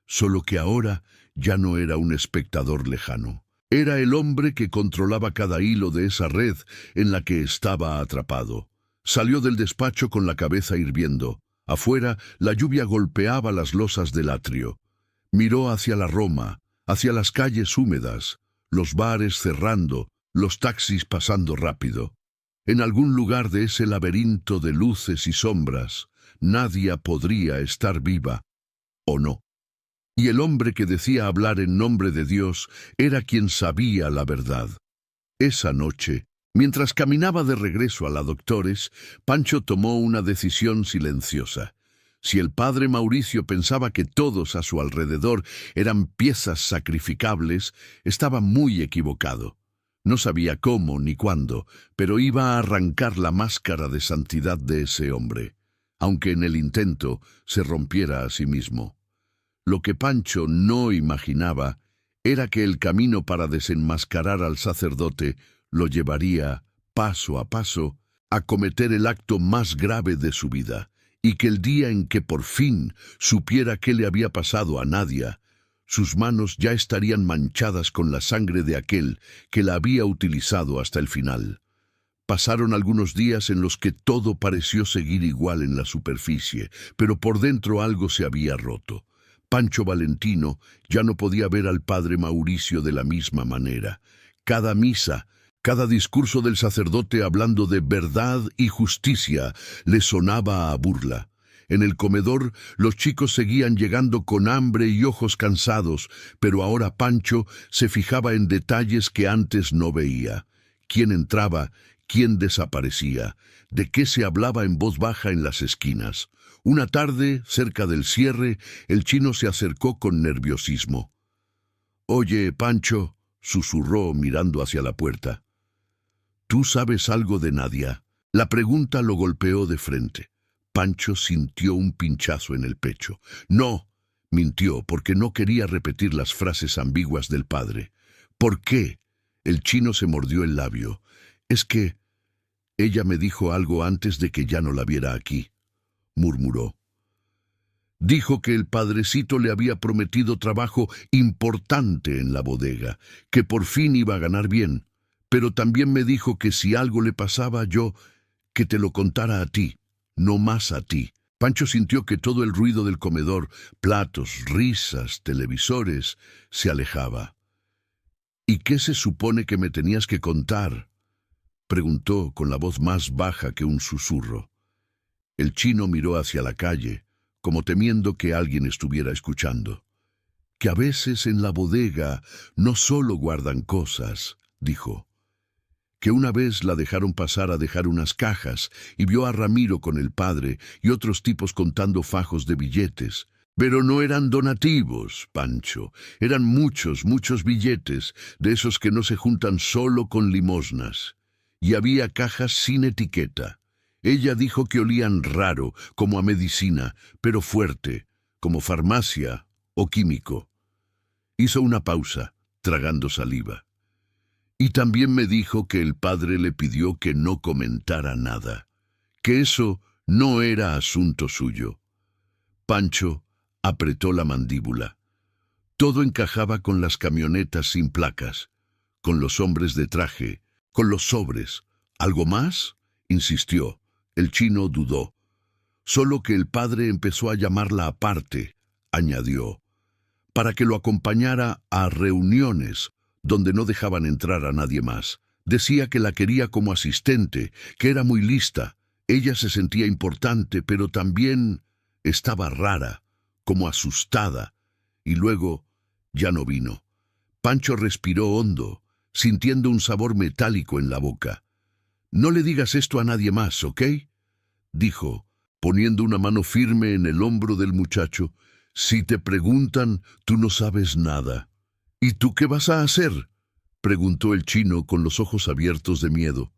Solo que ahora ya no era un espectador lejano. Era el hombre que controlaba cada hilo de esa red en la que estaba atrapado. Salió del despacho con la cabeza hirviendo. Afuera, la lluvia golpeaba las losas del atrio. Miró hacia la Roma, hacia las calles húmedas, los bares cerrando, los taxis pasando rápido. En algún lugar de ese laberinto de luces y sombras, Nadia podría estar viva, o no. Y el hombre que decía hablar en nombre de Dios era quien sabía la verdad. Esa noche, mientras caminaba de regreso a la Doctores, Pancho tomó una decisión silenciosa. Si el padre Mauricio pensaba que todos a su alrededor eran piezas sacrificables, estaba muy equivocado. No sabía cómo ni cuándo, pero iba a arrancar la máscara de santidad de ese hombre, aunque en el intento se rompiera a sí mismo. Lo que Pancho no imaginaba era que el camino para desenmascarar al sacerdote lo llevaría, paso a paso, a cometer el acto más grave de su vida, y que el día en que por fin supiera qué le había pasado a Nadia, sus manos ya estarían manchadas con la sangre de aquel que la había utilizado hasta el final. Pasaron algunos días en los que todo pareció seguir igual en la superficie, pero por dentro algo se había roto. Pancho Valentino ya no podía ver al padre Mauricio de la misma manera. Cada misa, cada discurso del sacerdote hablando de verdad y justicia le sonaba a burla. En el comedor los chicos seguían llegando con hambre y ojos cansados, pero ahora Pancho se fijaba en detalles que antes no veía. ¿Quién entraba? ¿Quién desaparecía? ¿De qué se hablaba en voz baja en las esquinas? Una tarde, cerca del cierre, el chino se acercó con nerviosismo. «Oye, Pancho», susurró mirando hacia la puerta. «¿Tú sabes algo de Nadia?». La pregunta lo golpeó de frente. Pancho sintió un pinchazo en el pecho. «No», mintió, porque no quería repetir las frases ambiguas del padre. «¿Por qué?». El chino se mordió el labio. «Es que ella me dijo algo antes de que ya no la viera aquí», murmuró. Dijo que el padrecito le había prometido trabajo importante en la bodega, que por fin iba a ganar bien, pero también me dijo que si algo le pasaba que te lo contara a ti, no más a ti. Pancho sintió que todo el ruido del comedor, platos, risas, televisores, se alejaba. «¿Y qué se supone que me tenías que contar?». preguntó con la voz más baja que un susurro. El chino miró hacia la calle, como temiendo que alguien estuviera escuchando. Que a veces en la bodega no solo guardan cosas, dijo. Que una vez la dejaron pasar a dejar unas cajas y vio a Ramiro con el padre y otros tipos contando fajos de billetes. Pero no eran donativos, Pancho. Eran muchos, muchos billetes, de esos que no se juntan solo con limosnas. Y había cajas sin etiqueta. Ella dijo que olían raro, como a medicina, pero fuerte, como farmacia o químico. Hizo una pausa, tragando saliva. Y también me dijo que el padre le pidió que no comentara nada, que eso no era asunto suyo. Pancho apretó la mandíbula. Todo encajaba con las camionetas sin placas, con los hombres de traje, con los sobres. ¿Algo más?, insistió. El chino dudó. Solo que el padre empezó a llamarla aparte, añadió, para que lo acompañara a reuniones donde no dejaban entrar a nadie más. Decía que la quería como asistente, que era muy lista. Ella se sentía importante, pero también estaba rara, como asustada, y luego ya no vino. Pancho respiró hondo, sintiendo un sabor metálico en la boca. «No le digas esto a nadie más, ¿ok?», dijo, poniendo una mano firme en el hombro del muchacho. «Si te preguntan, tú no sabes nada». «¿Y tú qué vas a hacer?», preguntó el chino con los ojos abiertos de miedo.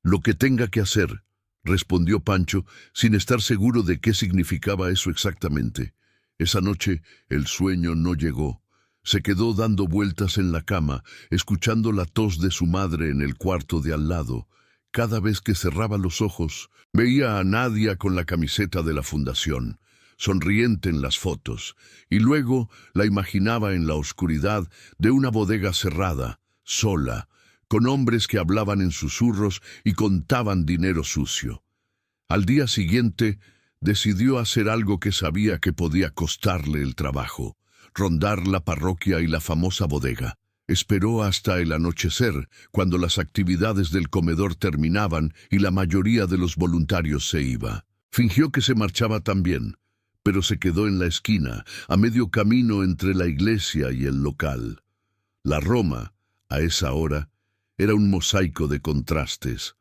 «Lo que tenga que hacer», respondió Pancho, sin estar seguro de qué significaba eso exactamente. Esa noche el sueño no llegó. Se quedó dando vueltas en la cama, escuchando la tos de su madre en el cuarto de al lado. Cada vez que cerraba los ojos, veía a Nadia con la camiseta de la fundación, sonriente en las fotos, y luego la imaginaba en la oscuridad de una bodega cerrada, sola, con hombres que hablaban en susurros y contaban dinero sucio. Al día siguiente, decidió hacer algo que sabía que podía costarle el trabajo: rondar la parroquia y la famosa bodega. Esperó hasta el anochecer, cuando las actividades del comedor terminaban y la mayoría de los voluntarios se iba. Fingió que se marchaba también, pero se quedó en la esquina, a medio camino entre la iglesia y el local. La Roma, a esa hora, era un mosaico de contrastes.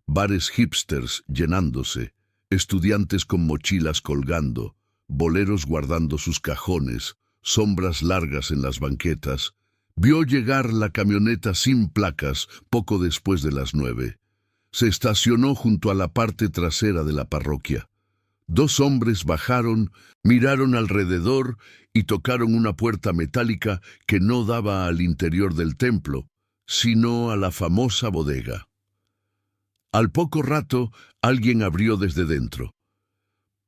Bares hipsters llenándose, estudiantes con mochilas colgando, boleros guardando sus cajones, sombras largas en las banquetas. Vio llegar la camioneta sin placas poco después de las 9. Se estacionó junto a la parte trasera de la parroquia. Dos hombres bajaron, miraron alrededor y tocaron una puerta metálica que no daba al interior del templo, sino a la famosa bodega. Al poco rato, alguien abrió desde dentro.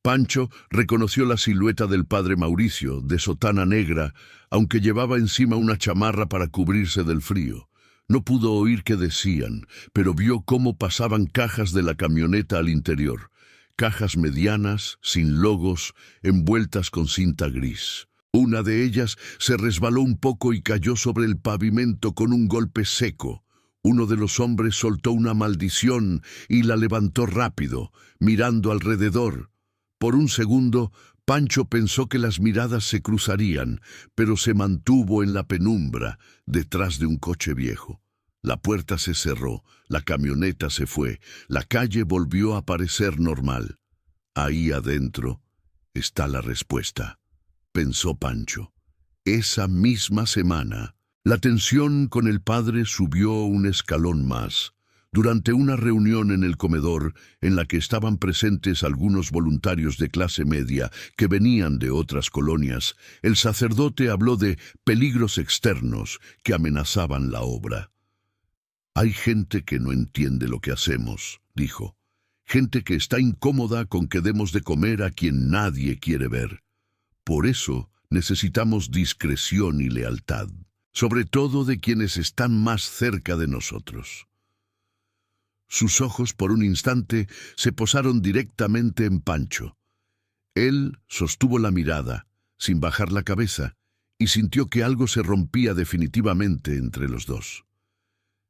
Pancho reconoció la silueta del padre Mauricio, de sotana negra, aunque llevaba encima una chamarra para cubrirse del frío. No pudo oír qué decían, pero vio cómo pasaban cajas de la camioneta al interior. Cajas medianas, sin logos, envueltas con cinta gris. Una de ellas se resbaló un poco y cayó sobre el pavimento con un golpe seco. Uno de los hombres soltó una maldición y la levantó rápido, mirando alrededor. Por un segundo, Pancho pensó que las miradas se cruzarían, pero se mantuvo en la penumbra, detrás de un coche viejo. La puerta se cerró, la camioneta se fue, la calle volvió a parecer normal. Ahí adentro está la respuesta, pensó Pancho. Esa misma semana, la tensión con el padre subió un escalón más. Durante una reunión en el comedor, en la que estaban presentes algunos voluntarios de clase media que venían de otras colonias, el sacerdote habló de peligros externos que amenazaban la obra. «Hay gente que no entiende lo que hacemos», dijo. «Gente que está incómoda con que demos de comer a quien nadie quiere ver. Por eso necesitamos discreción y lealtad, sobre todo de quienes están más cerca de nosotros». Sus ojos por un instante se posaron directamente en Pancho. Él sostuvo la mirada, sin bajar la cabeza, y sintió que algo se rompía definitivamente entre los dos.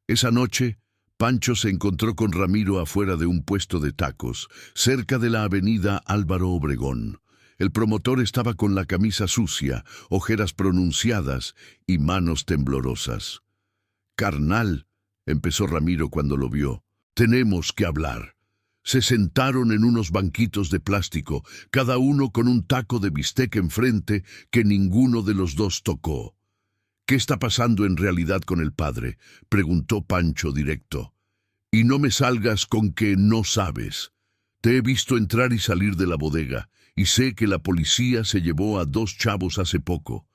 Esa noche, Pancho se encontró con Ramiro afuera de un puesto de tacos, cerca de la avenida Álvaro Obregón. El promotor estaba con la camisa sucia, ojeras pronunciadas y manos temblorosas. «Carnal», empezó Ramiro cuando lo vio, «tenemos que hablar». Se sentaron en unos banquitos de plástico, cada uno con un taco de bistec enfrente que ninguno de los dos tocó. «¿Qué está pasando en realidad con el padre?», preguntó Pancho directo. «Y no me salgas con que no sabes. Te he visto entrar y salir de la bodega, y sé que la policía se llevó a 2 chavos hace poco».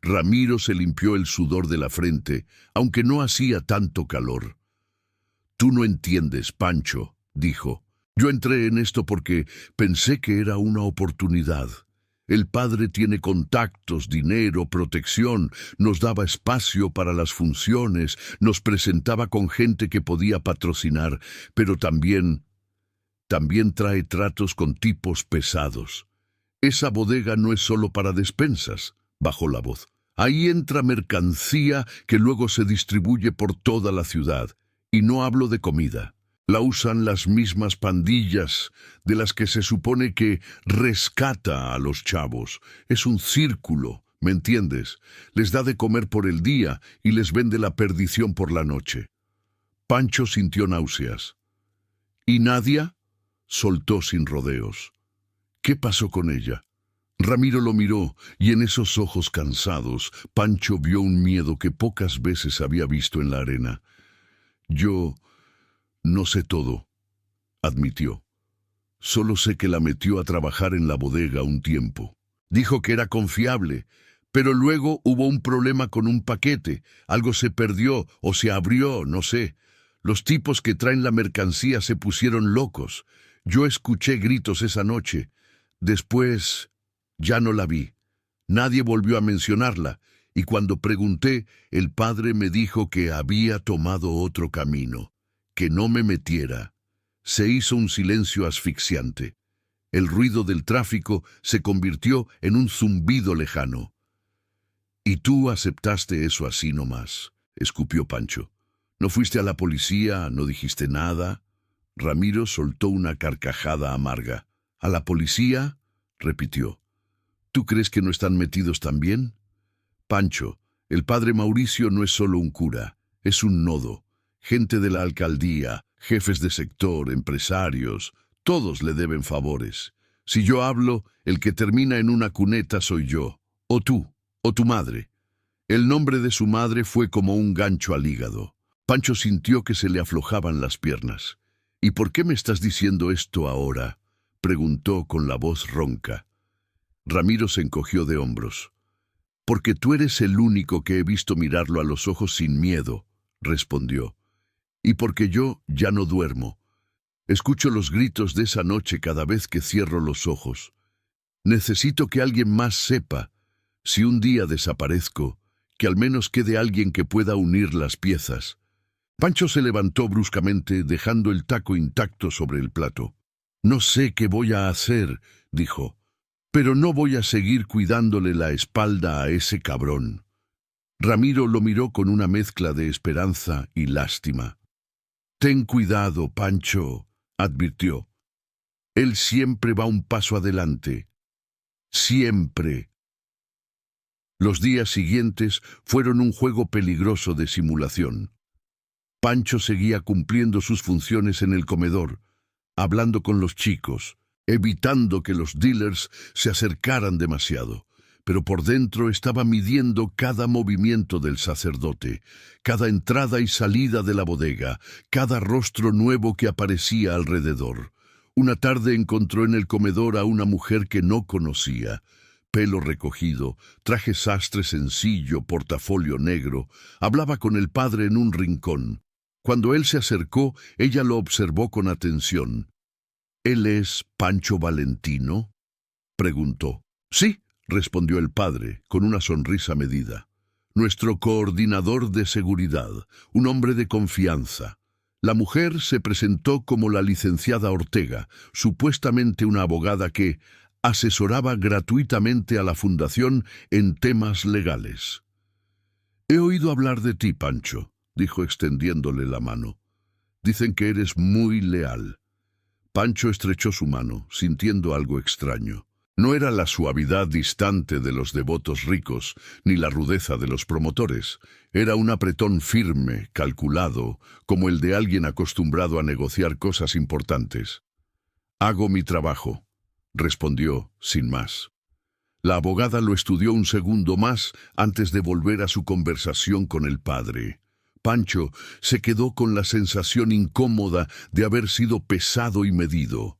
Ramiro se limpió el sudor de la frente, aunque no hacía tanto calor. «Tú no entiendes, Pancho», dijo. «Yo entré en esto porque pensé que era una oportunidad. El padre tiene contactos, dinero, protección, nos daba espacio para las funciones, nos presentaba con gente que podía patrocinar, pero también trae tratos con tipos pesados. Esa bodega no es solo para despensas», bajó la voz. «Ahí entra mercancía que luego se distribuye por toda la ciudad. Y no hablo de comida. La usan las mismas pandillas de las que se supone que rescata a los chavos. Es un círculo, ¿me entiendes? Les da de comer por el día y les vende la perdición por la noche». Pancho sintió náuseas. «¿Y Nadia?», soltó sin rodeos. «¿Qué pasó con ella?». Ramiro lo miró, y en esos ojos cansados, Pancho vio un miedo que pocas veces había visto en la arena. «Yo no sé todo», admitió. «Solo sé que la metió a trabajar en la bodega un tiempo. Dijo que era confiable, pero luego hubo un problema con un paquete. Algo se perdió o se abrió, no sé. Los tipos que traen la mercancía se pusieron locos. Yo escuché gritos esa noche. Después ya no la vi. Nadie volvió a mencionarla, y cuando pregunté, el padre me dijo que había tomado otro camino, que no me metiera». Se hizo un silencio asfixiante. El ruido del tráfico se convirtió en un zumbido lejano. «¿Y tú aceptaste eso así nomás?», escupió Pancho. «¿No fuiste a la policía? ¿No dijiste nada?». Ramiro soltó una carcajada amarga. «¿A la policía?», repitió. «¿Tú crees que no están metidos también?». «Pancho, el padre Mauricio no es solo un cura, es un nodo. Gente de la alcaldía, jefes de sector, empresarios, todos le deben favores. Si yo hablo, el que termina en una cuneta soy yo, o tú, o tu madre». El nombre de su madre fue como un gancho al hígado. Pancho sintió que se le aflojaban las piernas. «¿Y por qué me estás diciendo esto ahora?», preguntó con la voz ronca. Ramiro se encogió de hombros. «Porque tú eres el único que he visto mirarlo a los ojos sin miedo», respondió. «Y porque yo ya no duermo. Escucho los gritos de esa noche cada vez que cierro los ojos. Necesito que alguien más sepa, si un día desaparezco, que al menos quede alguien que pueda unir las piezas». Pancho se levantó bruscamente, dejando el taco intacto sobre el plato. «No sé qué voy a hacer», dijo, «pero no voy a seguir cuidándole la espalda a ese cabrón». Ramiro lo miró con una mezcla de esperanza y lástima. «Ten cuidado, Pancho», advirtió. «Él siempre va un paso adelante. Siempre». Los días siguientes fueron un juego peligroso de simulación. Pancho seguía cumpliendo sus funciones en el comedor, hablando con los chicos, evitando que los dealers se acercaran demasiado, pero por dentro estaba midiendo cada movimiento del sacerdote, cada entrada y salida de la bodega, cada rostro nuevo que aparecía alrededor. Una tarde encontró en el comedor a una mujer que no conocía. Pelo recogido, traje sastre sencillo, portafolio negro. Hablaba con el padre en un rincón. Cuando él se acercó, ella lo observó con atención. «¿Él es Pancho Valentino?», preguntó. «Sí», respondió el padre, con una sonrisa medida. «Nuestro coordinador de seguridad, un hombre de confianza». La mujer se presentó como la licenciada Ortega, supuestamente una abogada que asesoraba gratuitamente a la fundación en temas legales. «He oído hablar de ti, Pancho», dijo extendiéndole la mano. Dicen que eres muy leal. Pancho estrechó su mano, sintiendo algo extraño. No era la suavidad distante de los devotos ricos, ni la rudeza de los promotores. Era un apretón firme, calculado, como el de alguien acostumbrado a negociar cosas importantes. «Hago mi trabajo», respondió, sin más. La abogada lo estudió un segundo más antes de volver a su conversación con el padre. Pancho se quedó con la sensación incómoda de haber sido pesado y medido.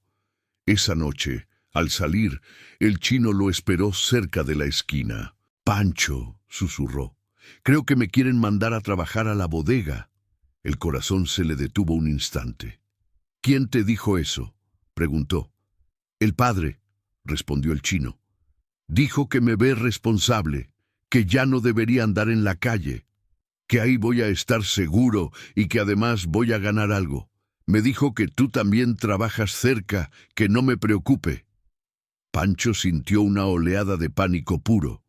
Esa noche, al salir, el chino lo esperó cerca de la esquina. «Pancho», susurró, «creo que me quieren mandar a trabajar a la bodega». El corazón se le detuvo un instante. «¿Quién te dijo eso?», preguntó. «El padre», respondió el chino. «Dijo que me ve responsable, que ya no debería andar en la calle, que ahí voy a estar seguro y que además voy a ganar algo. Me dijo que tú también trabajas cerca, que no me preocupe». Pancho sintió una oleada de pánico puro.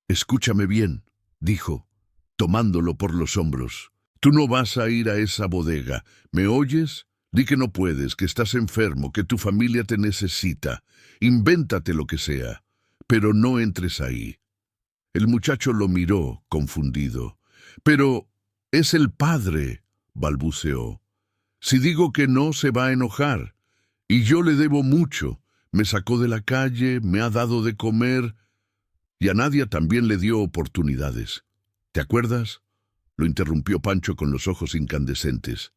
«Escúchame bien», dijo, tomándolo por los hombros. «Tú no vas a ir a esa bodega. ¿Me oyes? Di que no puedes, que estás enfermo, que tu familia te necesita. Invéntate lo que sea, pero no entres ahí». El muchacho lo miró, confundido. «Pero es el padre», balbuceó. «Si digo que no, se va a enojar. Y yo le debo mucho. Me sacó de la calle, me ha dado de comer, y a Nadia también le dio oportunidades. ¿Te acuerdas?», lo interrumpió Pancho con los ojos incandescentes.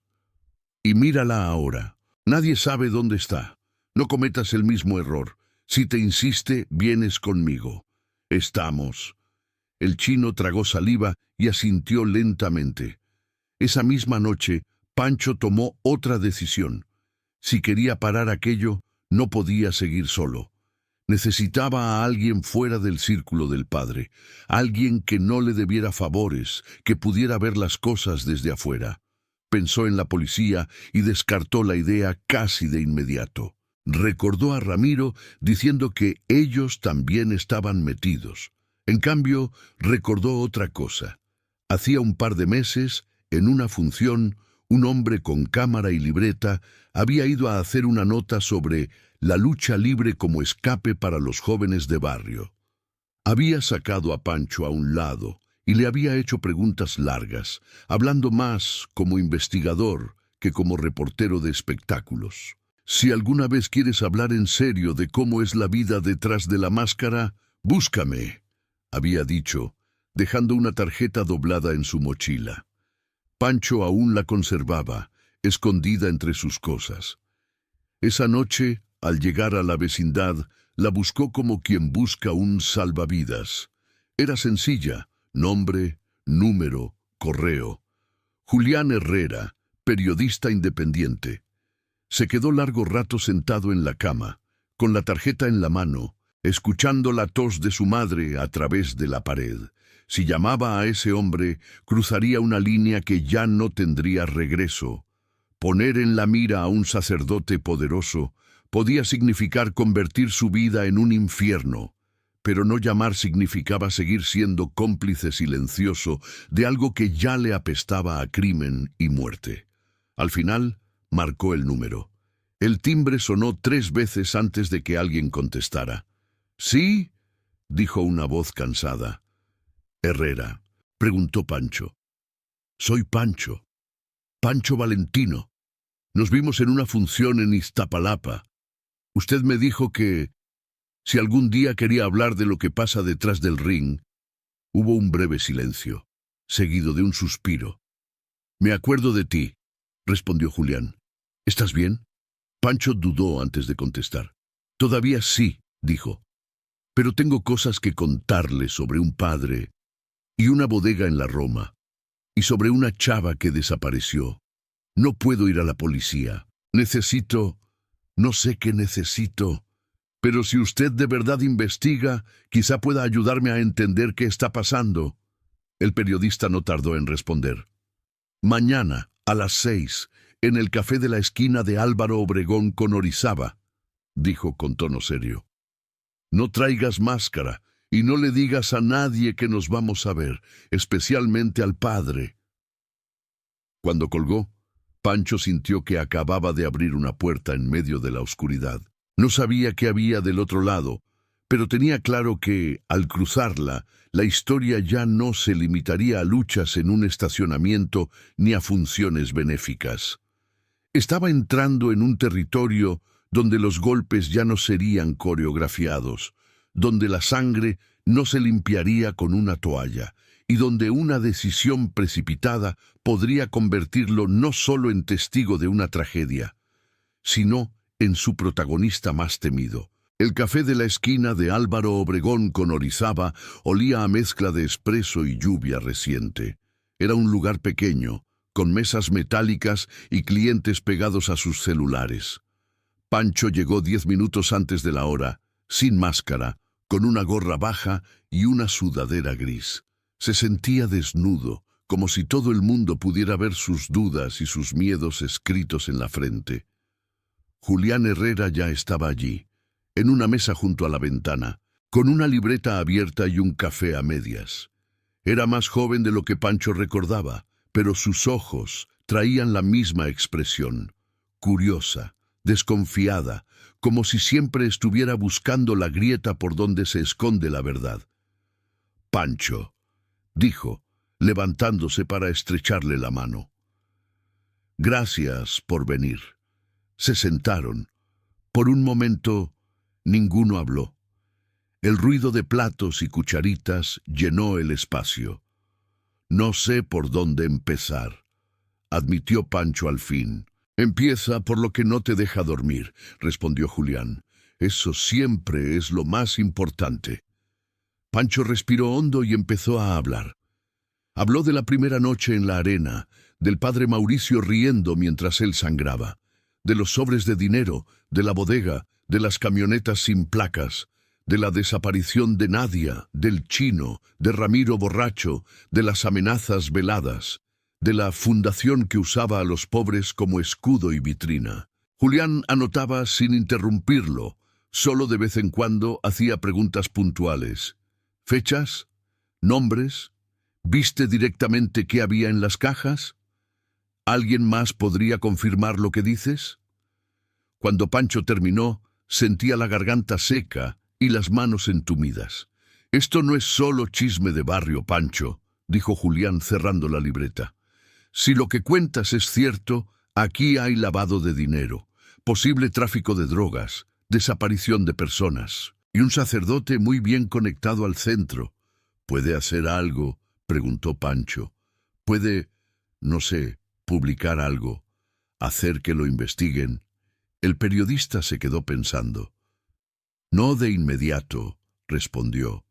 «Y mírala ahora. Nadie sabe dónde está. No cometas el mismo error. Si te insiste, vienes conmigo. Estamos». El chino tragó saliva y asintió lentamente. Esa misma noche, Pancho tomó otra decisión. Si quería parar aquello, no podía seguir solo. Necesitaba a alguien fuera del círculo del padre, alguien que no le debiera favores, que pudiera ver las cosas desde afuera. Pensó en la policía y descartó la idea casi de inmediato. Recordó a Ramiro diciendo que ellos también estaban metidos. En cambio, recordó otra cosa. Hacía un par de meses, en una función, un hombre con cámara y libreta había ido a hacer una nota sobre la lucha libre como escape para los jóvenes de barrio. Había sacado a Pancho a un lado y le había hecho preguntas largas, hablando más como investigador que como reportero de espectáculos. «Si alguna vez quieres hablar en serio de cómo es la vida detrás de la máscara, búscame», había dicho, dejando una tarjeta doblada en su mochila. Pancho aún la conservaba, escondida entre sus cosas. Esa noche, al llegar a la vecindad, la buscó como quien busca un salvavidas. Era sencilla: nombre, número, correo. Julián Herrera, periodista independiente. Se quedó largo rato sentado en la cama, con la tarjeta en la mano, escuchando la tos de su madre a través de la pared. Si llamaba a ese hombre, cruzaría una línea que ya no tendría regreso. Poner en la mira a un sacerdote poderoso podía significar convertir su vida en un infierno, pero no llamar significaba seguir siendo cómplice silencioso de algo que ya le apestaba a crimen y muerte. Al final, marcó el número. El timbre sonó 3 veces antes de que alguien contestara. «¿Sí?», dijo una voz cansada. «Herrera», preguntó Pancho. «Soy Pancho. Pancho Valentino. Nos vimos en una función en Iztapalapa. Usted me dijo que, si algún día quería hablar de lo que pasa detrás del ring». Hubo un breve silencio, seguido de un suspiro. «Me acuerdo de ti», respondió Julián. «¿Estás bien?». Pancho dudó antes de contestar. «Todavía sí», dijo. «Pero tengo cosas que contarle sobre un padre y una bodega en la Roma, y sobre una chava que desapareció. No puedo ir a la policía. No sé qué necesito, pero si usted de verdad investiga, quizá pueda ayudarme a entender qué está pasando». El periodista no tardó en responder. «Mañana, a las 6, en el café de la esquina de Álvaro Obregón con Orizaba», dijo con tono serio. «No traigas máscara y no le digas a nadie que nos vamos a ver, especialmente al padre». Cuando colgó, Pancho sintió que acababa de abrir una puerta en medio de la oscuridad. No sabía qué había del otro lado, pero tenía claro que, al cruzarla, la historia ya no se limitaría a luchas en un estacionamiento ni a funciones benéficas. Estaba entrando en un territorio donde los golpes ya no serían coreografiados, donde la sangre no se limpiaría con una toalla, y donde una decisión precipitada podría convertirlo no solo en testigo de una tragedia, sino en su protagonista más temido. El café de la esquina de Álvaro Obregón con Orizaba olía a mezcla de espresso y lluvia reciente. Era un lugar pequeño, con mesas metálicas y clientes pegados a sus celulares. Pancho llegó 10 minutos antes de la hora, sin máscara, con una gorra baja y una sudadera gris. Se sentía desnudo, como si todo el mundo pudiera ver sus dudas y sus miedos escritos en la frente. Julián Herrera ya estaba allí, en una mesa junto a la ventana, con una libreta abierta y un café a medias. Era más joven de lo que Pancho recordaba, pero sus ojos traían la misma expresión, curiosa, desconfiada, como si siempre estuviera buscando la grieta por donde se esconde la verdad. «Pancho», dijo, levantándose para estrecharle la mano. «Gracias por venir». Se sentaron. Por un momento, ninguno habló. El ruido de platos y cucharitas llenó el espacio. «No sé por dónde empezar», admitió Pancho al fin. «Empieza por lo que no te deja dormir», respondió Julián. «Eso siempre es lo más importante». Pancho respiró hondo y empezó a hablar. Habló de la primera noche en la arena, del padre Mauricio riendo mientras él sangraba, de los sobres de dinero, de la bodega, de las camionetas sin placas, de la desaparición de Nadia, del chino, de Ramiro borracho, de las amenazas veladas, de la fundación que usaba a los pobres como escudo y vitrina. Julián anotaba sin interrumpirlo, solo de vez en cuando hacía preguntas puntuales. ¿Fechas? ¿Nombres? ¿Viste directamente qué había en las cajas? ¿Alguien más podría confirmar lo que dices? Cuando Pancho terminó, sentía la garganta seca y las manos entumidas. «Esto no es solo chisme de barrio, Pancho», dijo Julián cerrando la libreta. «Si lo que cuentas es cierto, aquí hay lavado de dinero, posible tráfico de drogas, desaparición de personas, y un sacerdote muy bien conectado al centro. ¿Puede hacer algo?», preguntó Pancho. «¿Puede, no sé, publicar algo, hacer que lo investiguen?» El periodista se quedó pensando. «No de inmediato», respondió.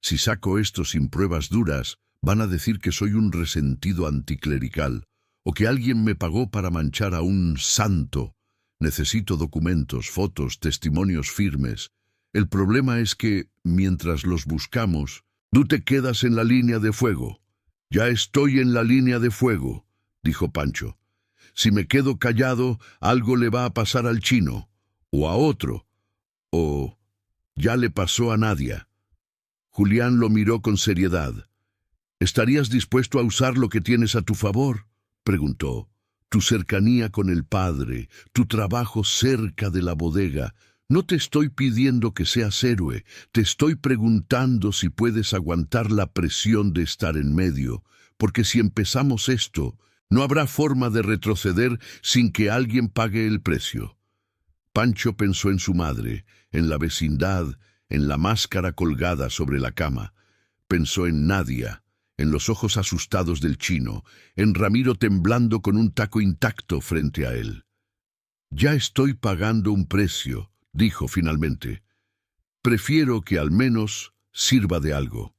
«Si saco esto sin pruebas duras, van a decir que soy un resentido anticlerical, o que alguien me pagó para manchar a un santo. Necesito documentos, fotos, testimonios firmes. El problema es que, mientras los buscamos, tú te quedas en la línea de fuego». «Ya estoy en la línea de fuego», dijo Pancho. «Si me quedo callado, algo le va a pasar al chino, o a otro, o ya le pasó a Nadia». Julián lo miró con seriedad. «¿Estarías dispuesto a usar lo que tienes a tu favor?», preguntó. «Tu cercanía con el padre, tu trabajo cerca de la bodega. No te estoy pidiendo que seas héroe, te estoy preguntando si puedes aguantar la presión de estar en medio, porque si empezamos esto, no habrá forma de retroceder sin que alguien pague el precio». Pancho pensó en su madre, en la vecindad, en la máscara colgada sobre la cama. Pensó en Nadia, en los ojos asustados del chino, en Ramiro temblando con un taco intacto frente a él. «Ya estoy pagando un precio», dijo finalmente. «Prefiero que al menos sirva de algo».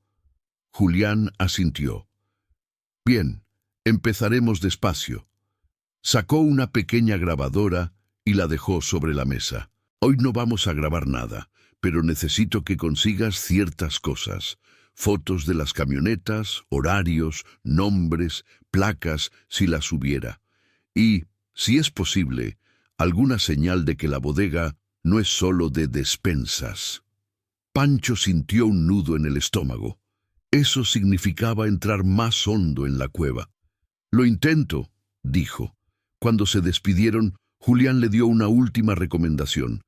Julián asintió. «Bien, empezaremos despacio». Sacó una pequeña grabadora y la dejó sobre la mesa. «Hoy no vamos a grabar nada, pero necesito que consigas ciertas cosas. Fotos de las camionetas, horarios, nombres, placas, si las hubiera. Y, si es posible, alguna señal de que la bodega no es solo de despensas». Pancho sintió un nudo en el estómago. Eso significaba entrar más hondo en la cueva. «Lo intento», dijo, Cuando se despidieron, Julián le dio una última recomendación.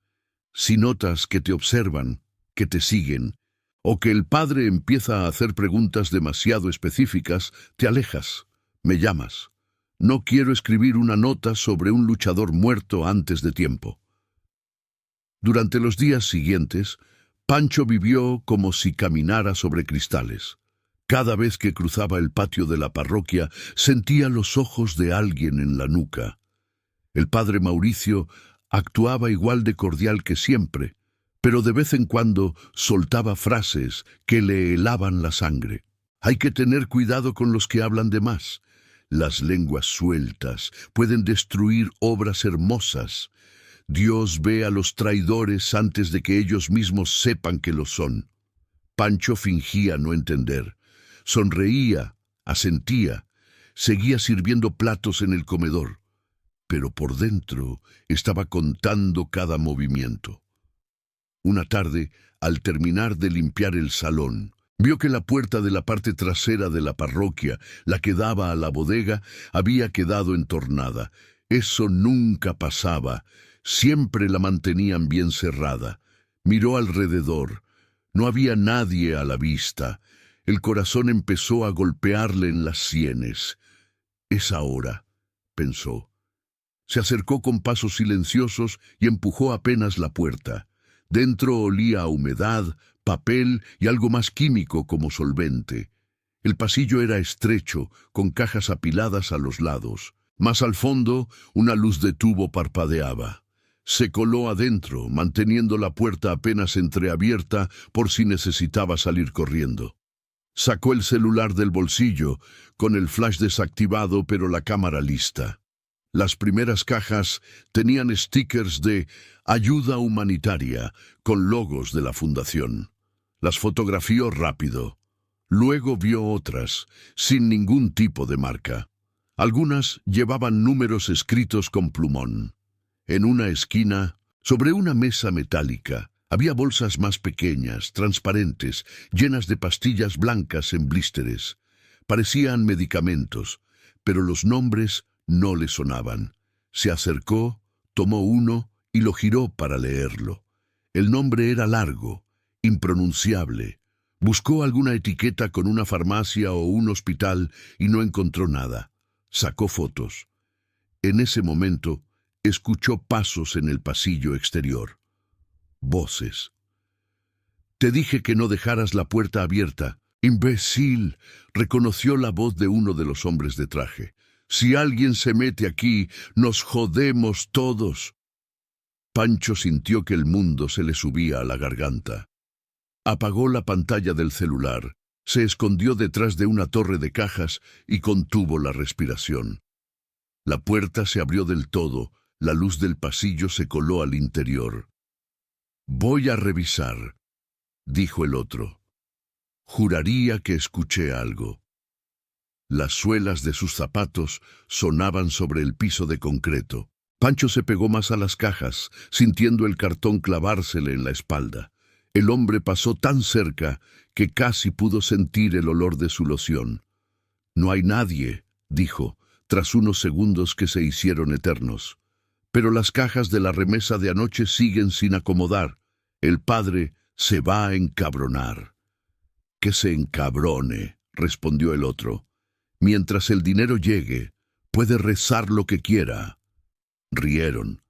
Si notas que te observan, que te siguen, o que el padre empieza a hacer preguntas demasiado específicas, te alejas, me llamas. No quiero escribir una nota sobre un luchador muerto antes de tiempo. Durante los días siguientes, Pancho vivió como si caminara sobre cristales. Cada vez que cruzaba el patio de la parroquia, sentía los ojos de alguien en la nuca. El padre Mauricio actuaba igual de cordial que siempre, pero de vez en cuando soltaba frases que le helaban la sangre. Hay que tener cuidado con los que hablan de más. Las lenguas sueltas pueden destruir obras hermosas. Dios ve a los traidores antes de que ellos mismos sepan que lo son. Pancho fingía no entender. Sonreía, asentía, seguía sirviendo platos en el comedor, pero por dentro estaba contando cada movimiento. Una tarde, al terminar de limpiar el salón, vio que la puerta de la parte trasera de la parroquia, la que daba a la bodega, había quedado entornada. Eso nunca pasaba, siempre la mantenían bien cerrada. Miró alrededor. No había nadie a la vista. El corazón empezó a golpearle en las sienes. «Es ahora», pensó. Se acercó con pasos silenciosos y empujó apenas la puerta. Dentro olía a humedad, papel y algo más químico como solvente. El pasillo era estrecho, con cajas apiladas a los lados. Más al fondo, una luz de tubo parpadeaba. Se coló adentro, manteniendo la puerta apenas entreabierta por si necesitaba salir corriendo. Sacó el celular del bolsillo, con el flash desactivado pero la cámara lista. Las primeras cajas tenían stickers de ayuda humanitaria con logos de la fundación. Las fotografió rápido. Luego vio otras, sin ningún tipo de marca. Algunas llevaban números escritos con plumón. En una esquina, sobre una mesa metálica, había bolsas más pequeñas, transparentes, llenas de pastillas blancas en blísteres. Parecían medicamentos, pero los nombres no le sonaban. Se acercó, tomó uno y lo giró para leerlo. El nombre era largo, impronunciable. Buscó alguna etiqueta con una farmacia o un hospital y no encontró nada. Sacó fotos. En ese momento, escuchó pasos en el pasillo exterior. Voces. «Te dije que no dejaras la puerta abierta. ¡Imbécil!», reconoció la voz de uno de los hombres de traje. «Si alguien se mete aquí, nos jodemos todos». Pancho sintió que el mundo se le subía a la garganta. Apagó la pantalla del celular, se escondió detrás de una torre de cajas y contuvo la respiración. La puerta se abrió del todo, la luz del pasillo se coló al interior. «Voy a revisar», dijo el otro. Juraría que escuché algo. Las suelas de sus zapatos sonaban sobre el piso de concreto. Pancho se pegó más a las cajas, sintiendo el cartón clavársele en la espalda. El hombre pasó tan cerca que casi pudo sentir el olor de su loción. «No hay nadie», dijo, tras unos segundos que se hicieron eternos. «Pero las cajas de la remesa de anoche siguen sin acomodar. El padre se va a encabronar». «Que se encabrone», respondió el otro. «Mientras el dinero llegue, puede rezar lo que quiera». Rieron.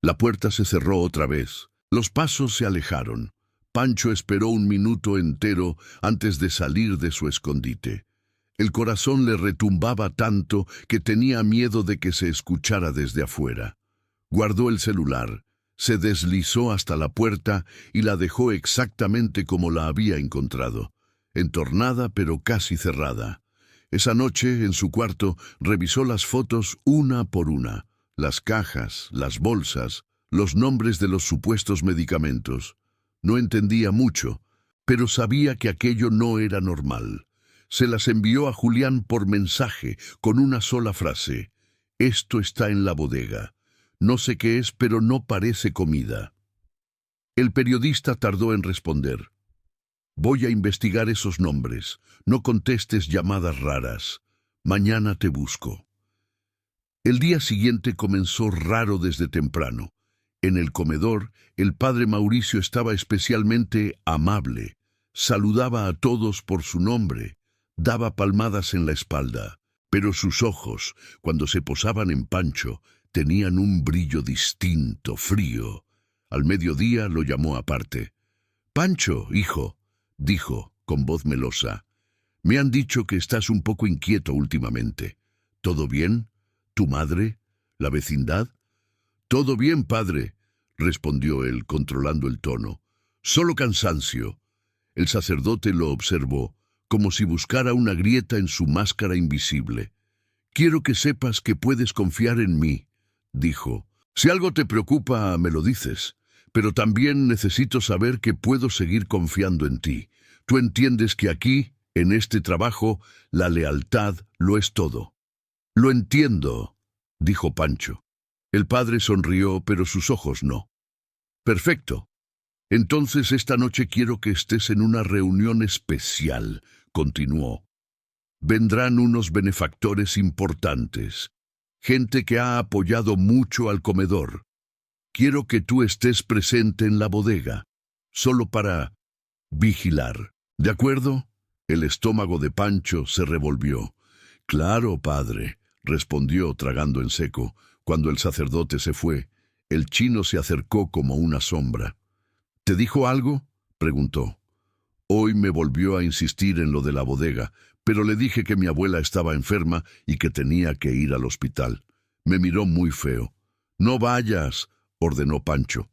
La puerta se cerró otra vez. Los pasos se alejaron. Pancho esperó un minuto entero antes de salir de su escondite. El corazón le retumbaba tanto que tenía miedo de que se escuchara desde afuera. Guardó el celular, se deslizó hasta la puerta y la dejó exactamente como la había encontrado, entornada pero casi cerrada. Esa noche, en su cuarto, revisó las fotos una por una, las cajas, las bolsas, los nombres de los supuestos medicamentos. No entendía mucho, pero sabía que aquello no era normal. Se las envió a Julián por mensaje, con una sola frase: «Esto está en la bodega. No sé qué es, pero no parece comida». El periodista tardó en responder. «Voy a investigar esos nombres. No contestes llamadas raras. Mañana te busco». El día siguiente comenzó raro desde temprano. En el comedor, el padre Mauricio estaba especialmente amable. Saludaba a todos por su nombre, daba palmadas en la espalda, pero sus ojos, cuando se posaban en Pancho, tenían un brillo distinto, frío. Al mediodía lo llamó aparte. «Pancho, hijo», dijo, con voz melosa, «me han dicho que estás un poco inquieto últimamente. ¿Todo bien? ¿Tu madre? ¿La vecindad?» «Todo bien, padre», respondió él, controlando el tono. «Solo cansancio». El sacerdote lo observó, como si buscara una grieta en su máscara invisible. «Quiero que sepas que puedes confiar en mí», dijo. «Si algo te preocupa, me lo dices. Pero también necesito saber que puedo seguir confiando en ti. Tú entiendes que aquí, en este trabajo, la lealtad lo es todo». «Lo entiendo», dijo Pancho. El padre sonrió, pero sus ojos no. «Perfecto. Entonces esta noche quiero que estés en una reunión especial», continuó. «Vendrán unos benefactores importantes, gente que ha apoyado mucho al comedor. Quiero que tú estés presente en la bodega, solo para vigilar. ¿De acuerdo?» El estómago de Pancho se revolvió. «Claro, padre», respondió tragando en seco. Cuando el sacerdote se fue, el chino se acercó como una sombra. «¿Te dijo algo?», preguntó. «Hoy me volvió a insistir en lo de la bodega, pero le dije que mi abuela estaba enferma y que tenía que ir al hospital. Me miró muy feo». «No vayas», ordenó Pancho.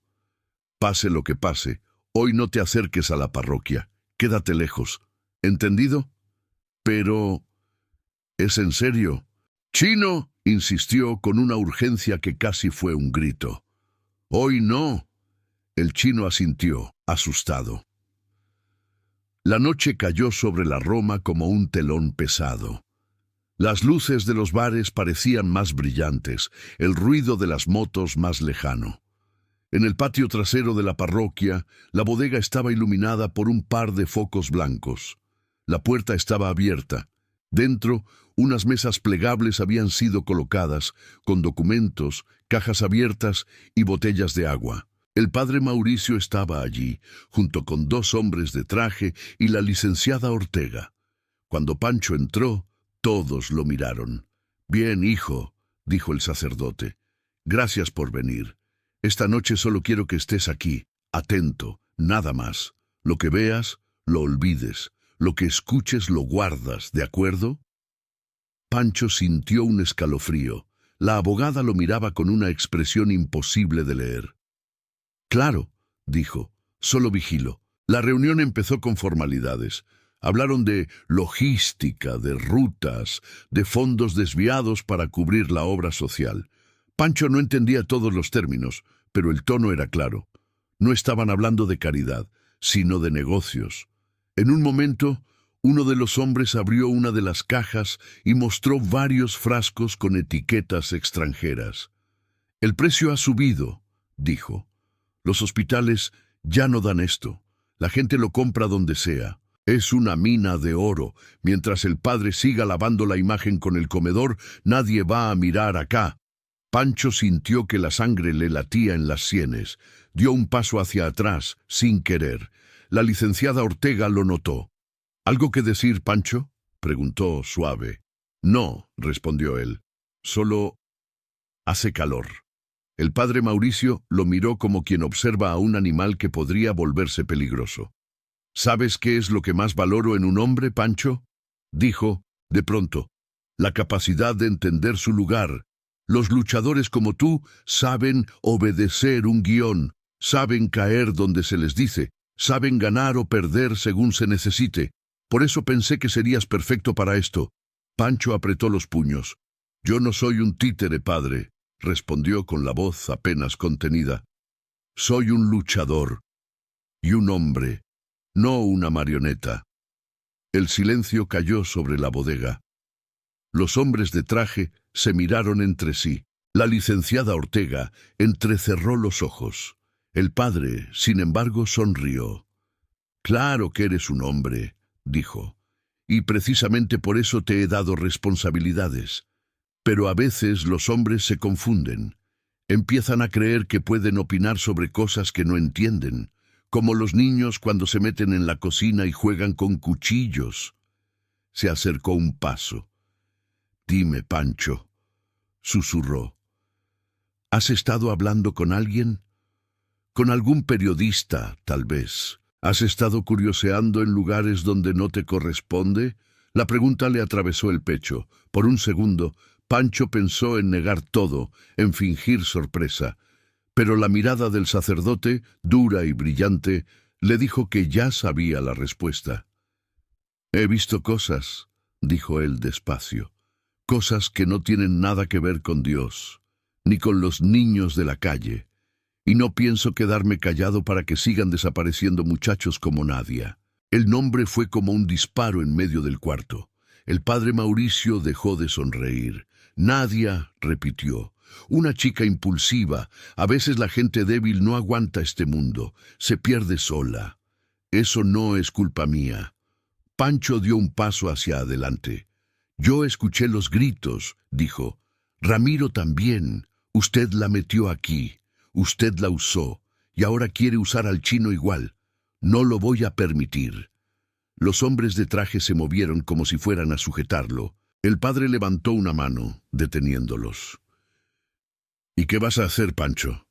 «Pase lo que pase, hoy no te acerques a la parroquia. Quédate lejos. ¿Entendido?» «Pero... ¿es en serio?» «Chino», insistió con una urgencia que casi fue un grito. «Hoy no». El chino asintió, asustado. La noche cayó sobre la Roma como un telón pesado. Las luces de los bares parecían más brillantes, el ruido de las motos más lejano. En el patio trasero de la parroquia, la bodega estaba iluminada por un par de focos blancos. La puerta estaba abierta. Dentro, unas mesas plegables habían sido colocadas, con documentos, cajas abiertas y botellas de agua. El padre Mauricio estaba allí, junto con 2 hombres de traje y la licenciada Ortega. Cuando Pancho entró, todos lo miraron. «Bien, hijo», dijo el sacerdote. «Gracias por venir. Esta noche solo quiero que estés aquí, atento, nada más. Lo que veas, lo olvides. Lo que escuches, lo guardas, ¿de acuerdo?» Pancho sintió un escalofrío. La abogada lo miraba con una expresión imposible de leer. «Claro», dijo, «solo vigilo». La reunión empezó con formalidades. Hablaron de logística, de rutas, de fondos desviados para cubrir la obra social. Pancho no entendía todos los términos, pero el tono era claro. No estaban hablando de caridad, sino de negocios. En un momento, uno de los hombres abrió una de las cajas y mostró varios frascos con etiquetas extranjeras. «El precio ha subido», dijo. «Los hospitales ya no dan esto. La gente lo compra donde sea. Es una mina de oro. Mientras el padre siga lavando la imagen con el comedor, nadie va a mirar acá». Pancho sintió que la sangre le latía en las sienes. Dio un paso hacia atrás, sin querer. La licenciada Ortega lo notó. «¿Algo que decir, Pancho?», preguntó suave. «No», respondió él. «Solo hace calor». El padre Mauricio lo miró como quien observa a un animal que podría volverse peligroso. «¿Sabes qué es lo que más valoro en un hombre, Pancho?», dijo, de pronto. «La capacidad de entender su lugar. Los luchadores como tú saben obedecer un guión, saben caer donde se les dice, saben ganar o perder según se necesite. Por eso pensé que serías perfecto para esto». Pancho apretó los puños. «Yo no soy un títere, padre», respondió con la voz apenas contenida. «Soy un luchador y un hombre, no una marioneta». El silencio cayó sobre la bodega. Los hombres de traje se miraron entre sí. La licenciada Ortega entrecerró los ojos. El padre, sin embargo, sonrió. «Claro que eres un hombre», dijo, «y precisamente por eso te he dado responsabilidades. Pero a veces los hombres se confunden. Empiezan a creer que pueden opinar sobre cosas que no entienden, como los niños cuando se meten en la cocina y juegan con cuchillos. Se acercó un paso. «Dime, Pancho», susurró. «¿Has estado hablando con alguien? Con algún periodista, tal vez. ¿Has estado curioseando en lugares donde no te corresponde?» La pregunta le atravesó el pecho. Por un segundo, Pancho pensó en negar todo, en fingir sorpresa. Pero la mirada del sacerdote, dura y brillante, le dijo que ya sabía la respuesta. «He visto cosas», dijo él despacio, «cosas que no tienen nada que ver con Dios, ni con los niños de la calle. Y no pienso quedarme callado para que sigan desapareciendo muchachos como Nadia». El nombre fue como un disparo en medio del cuarto. El padre Mauricio dejó de sonreír. «Nadia», repitió, «una chica impulsiva. A veces la gente débil no aguanta este mundo, se pierde sola. Eso no es culpa mía». Pancho dio un paso hacia adelante. «Yo escuché los gritos», dijo. «Ramiro también. Usted la metió aquí. Usted la usó. Y ahora quiere usar al chino igual. No lo voy a permitir». Los hombres de traje se movieron como si fueran a sujetarlo. El padre levantó una mano, deteniéndolos. «¿Y qué vas a hacer, Pancho?»,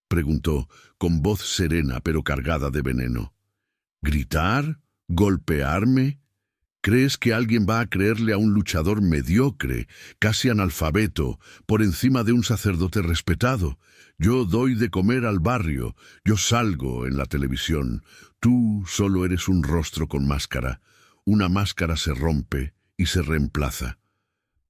preguntó, con voz serena pero cargada de veneno. «¿Gritar? ¿Golpearme? ¿Crees que alguien va a creerle a un luchador mediocre, casi analfabeto, por encima de un sacerdote respetado? Yo doy de comer al barrio, yo salgo en la televisión. Tú solo eres un rostro con máscara. Una máscara se rompe y se reemplaza».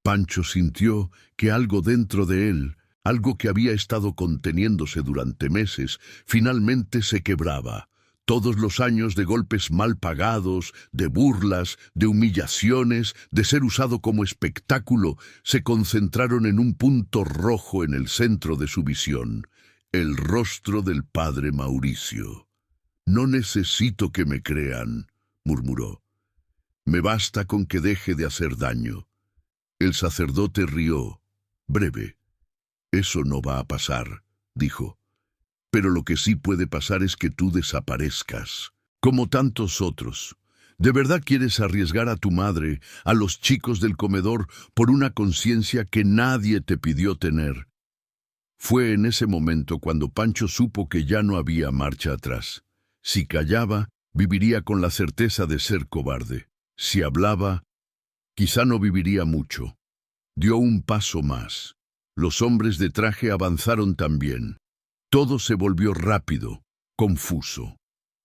Pancho sintió que algo dentro de él, algo que había estado conteniéndose durante meses, finalmente se quebraba. Todos los años de golpes mal pagados, de burlas, de humillaciones, de ser usado como espectáculo, se concentraron en un punto rojo en el centro de su visión, el rostro del padre Mauricio. «No necesito que me crean», murmuró. «Me basta con que deje de hacer daño». El sacerdote rió, breve. «Eso no va a pasar», dijo. «Pero lo que sí puede pasar es que tú desaparezcas, como tantos otros. ¿De verdad quieres arriesgar a tu madre, a los chicos del comedor, por una conciencia que nadie te pidió tener?» Fue en ese momento cuando Pancho supo que ya no había marcha atrás. Si callaba, viviría con la certeza de ser cobarde. Si hablaba, quizá no viviría mucho. Dio un paso más. Los hombres de traje avanzaron también. Todo se volvió rápido, confuso.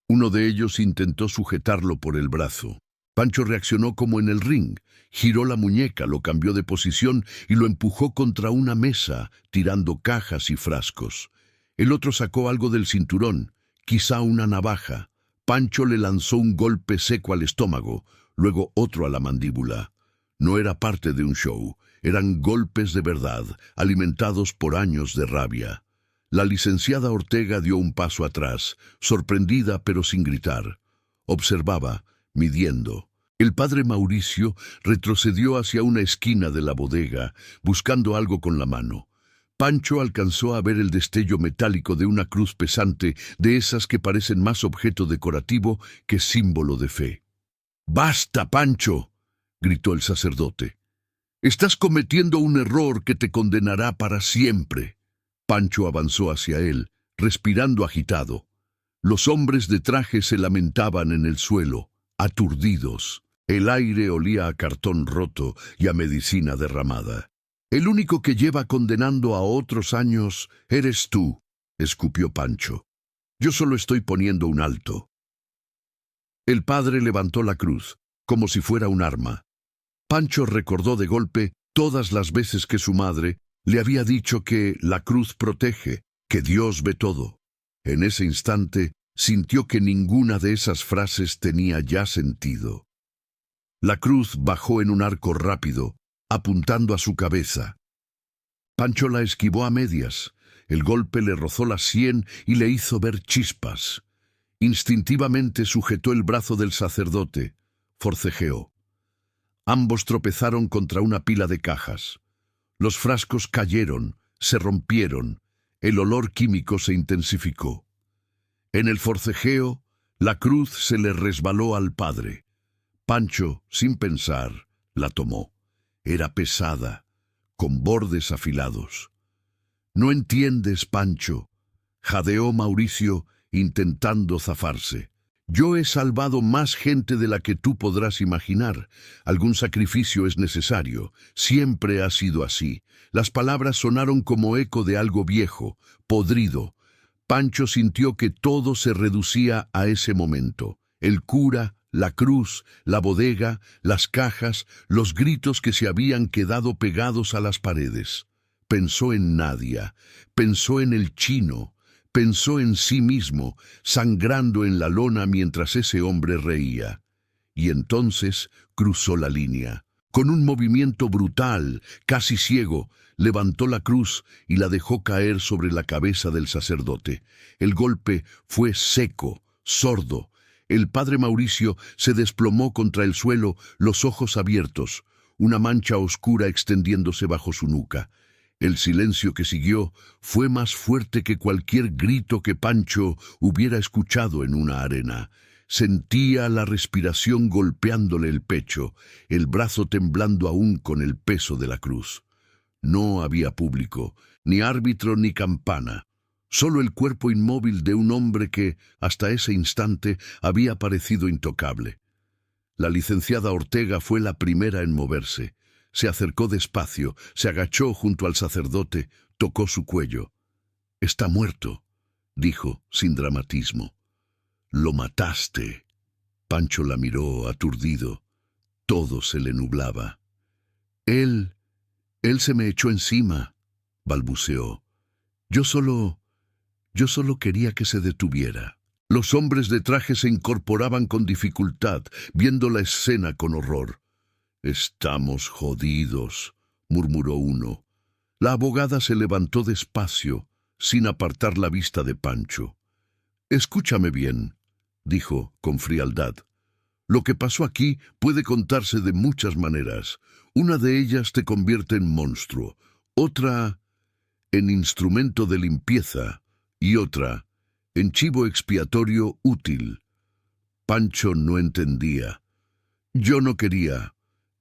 Uno de ellos intentó sujetarlo por el brazo. Pancho reaccionó como en el ring. Giró la muñeca, lo cambió de posición y lo empujó contra una mesa, tirando cajas y frascos. El otro sacó algo del cinturón, quizá una navaja. Pancho le lanzó un golpe seco al estómago, luego otro a la mandíbula. No era parte de un show, eran golpes de verdad, alimentados por años de rabia. La licenciada Ortega dio un paso atrás, sorprendida pero sin gritar. Observaba, midiendo. El padre Mauricio retrocedió hacia una esquina de la bodega, buscando algo con la mano. Pancho alcanzó a ver el destello metálico de una cruz pesante, de esas que parecen más objeto decorativo que símbolo de fe. «¡Basta, Pancho!», gritó el sacerdote. «Estás cometiendo un error que te condenará para siempre». Pancho avanzó hacia él, respirando agitado. Los hombres de traje se lamentaban en el suelo, aturdidos. El aire olía a cartón roto y a medicina derramada. «El único que lleva condenando a otros años eres tú», escupió Pancho. «Yo solo estoy poniendo un alto». El padre levantó la cruz, como si fuera un arma. Pancho recordó de golpe todas las veces que su madre le había dicho que la cruz protege, que Dios ve todo. En ese instante sintió que ninguna de esas frases tenía ya sentido. La cruz bajó en un arco rápido, apuntando a su cabeza. Pancho la esquivó a medias. El golpe le rozó la sien y le hizo ver chispas. Instintivamente sujetó el brazo del sacerdote. Forcejeó. Ambos tropezaron contra una pila de cajas. Los frascos cayeron, se rompieron, el olor químico se intensificó. En el forcejeo, la cruz se le resbaló al padre. Pancho, sin pensar, la tomó. Era pesada, con bordes afilados. «No entiendes, Pancho», jadeó Mauricio, intentando zafarse. «Yo he salvado más gente de la que tú podrás imaginar. Algún sacrificio es necesario. Siempre ha sido así». Las palabras sonaron como eco de algo viejo, podrido. Pancho sintió que todo se reducía a ese momento. El cura, la cruz, la bodega, las cajas, los gritos que se habían quedado pegados a las paredes. Pensó en Nadia, pensó en el chino, pensó en sí mismo, sangrando en la lona mientras ese hombre reía. Y entonces cruzó la línea. Con un movimiento brutal, casi ciego, levantó la cruz y la dejó caer sobre la cabeza del sacerdote. El golpe fue seco, sordo. El padre Mauricio se desplomó contra el suelo, los ojos abiertos, una mancha oscura extendiéndose bajo su nuca. El silencio que siguió fue más fuerte que cualquier grito que Pancho hubiera escuchado en una arena. Sentía la respiración golpeándole el pecho, el brazo temblando aún con el peso de la cruz. No había público, ni árbitro ni campana, solo el cuerpo inmóvil de un hombre que, hasta ese instante, había parecido intocable. La licenciada Ortega fue la primera en moverse. Se acercó despacio, se agachó junto al sacerdote, tocó su cuello. «Está muerto», dijo, sin dramatismo. «Lo mataste». Pancho la miró, aturdido. Todo se le nublaba. Él se me echó encima», balbuceó. Yo solo quería que se detuviera». Los hombres de traje se incorporaban con dificultad, viendo la escena con horror. «Estamos jodidos», murmuró uno. La abogada se levantó despacio, sin apartar la vista de Pancho. «Escúchame bien», dijo con frialdad. «Lo que pasó aquí puede contarse de muchas maneras. Una de ellas te convierte en monstruo, otra en instrumento de limpieza y otra en chivo expiatorio útil». Pancho no entendía. «Yo no quería»,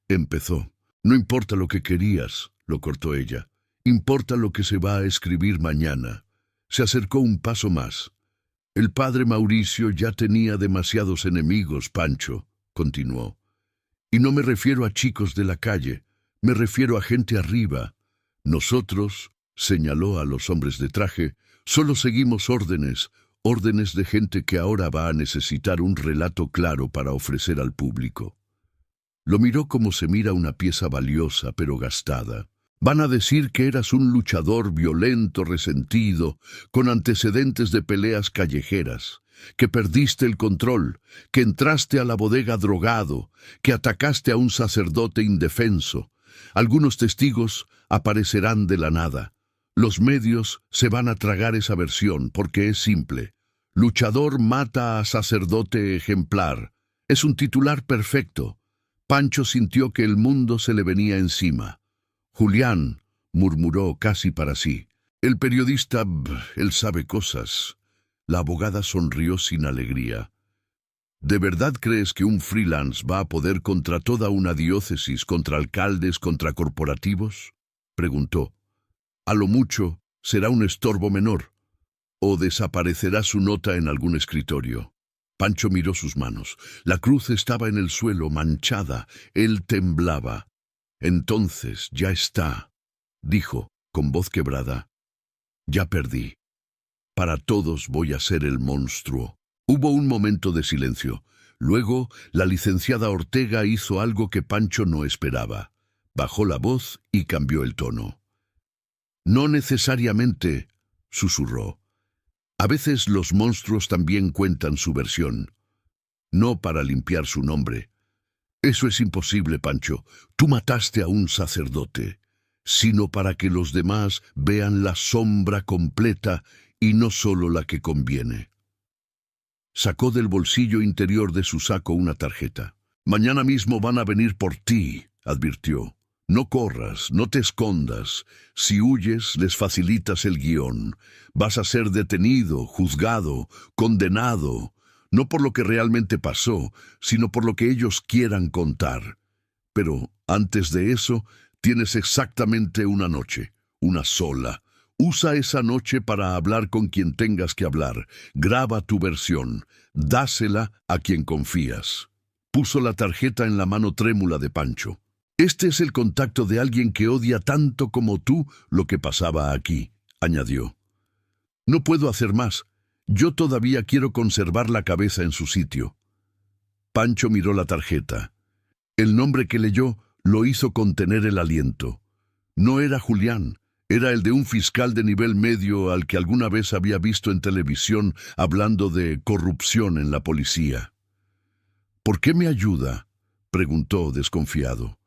empezó. «No importa lo que querías», lo cortó ella. «Importa lo que se va a escribir mañana». Se acercó un paso más. «El padre Mauricio ya tenía demasiados enemigos, Pancho», continuó. «Y no me refiero a chicos de la calle, me refiero a gente arriba. Nosotros», señaló a los hombres de traje, «solo seguimos órdenes de gente que ahora va a necesitar un relato claro para ofrecer al público». Lo miró como se mira una pieza valiosa pero gastada. «Van a decir que eras un luchador violento, resentido, con antecedentes de peleas callejeras, que perdiste el control, que entraste a la bodega drogado, que atacaste a un sacerdote indefenso. Algunos testigos aparecerán de la nada. Los medios se van a tragar esa versión porque es simple. Luchador mata a sacerdote ejemplar. Es un titular perfecto». Pancho sintió que el mundo se le venía encima. «Julián», murmuró casi para sí. «El periodista, él sabe cosas». La abogada sonrió sin alegría. «¿De verdad crees que un freelance va a poder contra toda una diócesis, contra alcaldes, contra corporativos?», preguntó. «A lo mucho, será un estorbo menor, o desaparecerá su nota en algún escritorio». Pancho miró sus manos. La cruz estaba en el suelo, manchada. Él temblaba. «Entonces, ya está», dijo, con voz quebrada. «Ya perdí. Para todos voy a ser el monstruo». Hubo un momento de silencio. Luego, la licenciada Ortega hizo algo que Pancho no esperaba. Bajó la voz y cambió el tono. «No necesariamente», susurró. «A veces los monstruos también cuentan su versión. No para limpiar su nombre. Eso es imposible, Pancho. Tú mataste a un sacerdote, sino para que los demás vean la sombra completa y no solo la que conviene». Sacó del bolsillo interior de su saco una tarjeta. «Mañana mismo van a venir por ti», advirtió. No corras, no te escondas. Si huyes, les facilitas el guión. Vas a ser detenido, juzgado, condenado, no por lo que realmente pasó, sino por lo que ellos quieran contar. Pero antes de eso, tienes exactamente una noche, una sola. Usa esa noche para hablar con quien tengas que hablar. Graba tu versión. Dásela a quien confías. Puso la tarjeta en la mano trémula de Pancho. Este es el contacto de alguien que odia tanto como tú lo que pasaba aquí, añadió. No puedo hacer más. Yo todavía quiero conservar la cabeza en su sitio. Pancho miró la tarjeta. El nombre que leyó lo hizo contener el aliento. No era Julián, era el de un fiscal de nivel medio al que alguna vez había visto en televisión hablando de corrupción en la policía. ¿Por qué me ayuda?, preguntó desconfiado.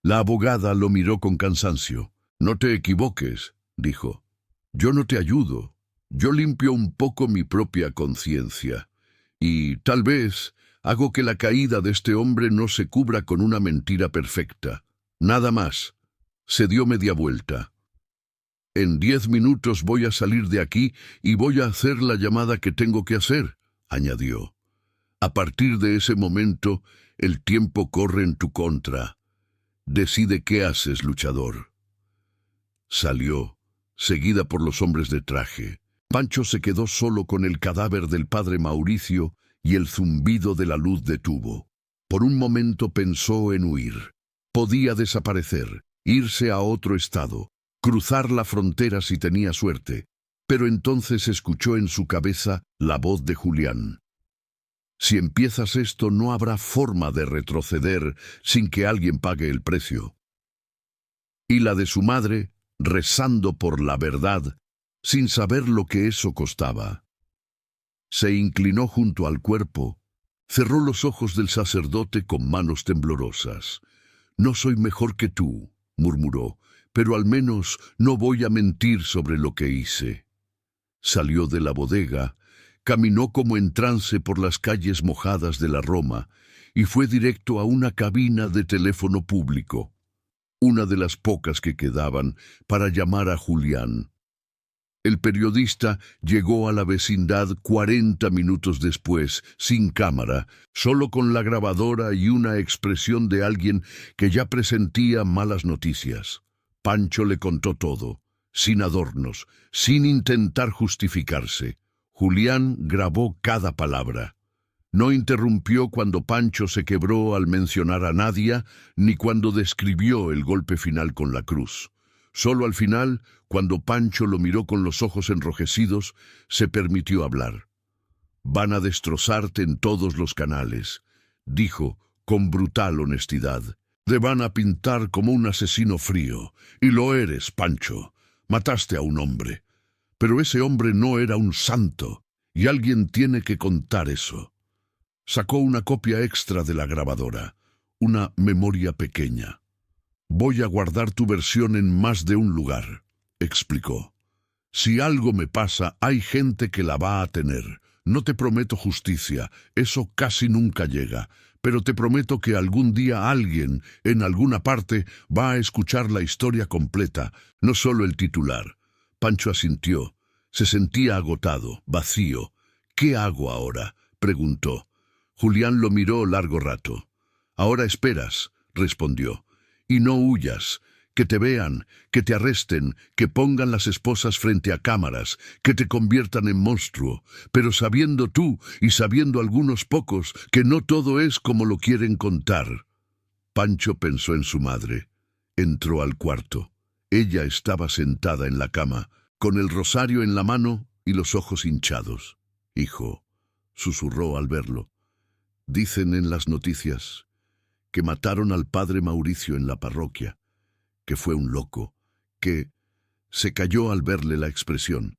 La abogada lo miró con cansancio. No te equivoques, dijo. Yo no te ayudo. Yo limpio un poco mi propia conciencia. Y, tal vez, hago que la caída de este hombre no se cubra con una mentira perfecta. Nada más. Se dio media vuelta. En 10 minutos voy a salir de aquí y voy a hacer la llamada que tengo que hacer, añadió. A partir de ese momento, el tiempo corre en tu contra. Decide qué haces, luchador. Salió, seguida por los hombres de traje. Pancho se quedó solo con el cadáver del padre Mauricio y el zumbido de la luz de tubo. Por un momento pensó en huir. Podía desaparecer, irse a otro estado, cruzar la frontera si tenía suerte, pero entonces escuchó en su cabeza la voz de Julián. Si empiezas esto, no habrá forma de retroceder sin que alguien pague el precio. Y la de su madre, rezando por la verdad, sin saber lo que eso costaba. Se inclinó junto al cuerpo, cerró los ojos del sacerdote con manos temblorosas. «No soy mejor que tú», murmuró, «pero al menos no voy a mentir sobre lo que hice». Salió de la bodega, caminó como en trance por las calles mojadas de la Roma y fue directo a una cabina de teléfono público, una de las pocas que quedaban, para llamar a Julián. El periodista llegó a la vecindad 40 minutos después, sin cámara, solo con la grabadora y una expresión de alguien que ya presentía malas noticias. Pancho le contó todo, sin adornos, sin intentar justificarse. Julián grabó cada palabra. No interrumpió cuando Pancho se quebró al mencionar a Nadia, ni cuando describió el golpe final con la cruz. Solo al final, cuando Pancho lo miró con los ojos enrojecidos, se permitió hablar. «Van a destrozarte en todos los canales», dijo con brutal honestidad. «Te van a pintar como un asesino frío, y lo eres, Pancho. Mataste a un hombre. Pero ese hombre no era un santo, y alguien tiene que contar eso». Sacó una copia extra de la grabadora, una memoria pequeña. «Voy a guardar tu versión en más de un lugar», explicó. «Si algo me pasa, hay gente que la va a tener. No te prometo justicia, eso casi nunca llega, pero te prometo que algún día alguien, en alguna parte, va a escuchar la historia completa, no solo el titular». Pancho asintió. Se sentía agotado, vacío. «¿Qué hago ahora?», preguntó. Julián lo miró largo rato. «Ahora esperas», respondió. «Y no huyas. Que te vean, que te arresten, que pongan las esposas frente a cámaras, que te conviertan en monstruo, pero sabiendo tú y sabiendo algunos pocos que no todo es como lo quieren contar». Pancho pensó en su madre. Entró al cuarto. Ella estaba sentada en la cama, con el rosario en la mano y los ojos hinchados. «Hijo», susurró al verlo, «dicen en las noticias que mataron al padre Mauricio en la parroquia, que fue un loco, que...» Se calló al verle la expresión.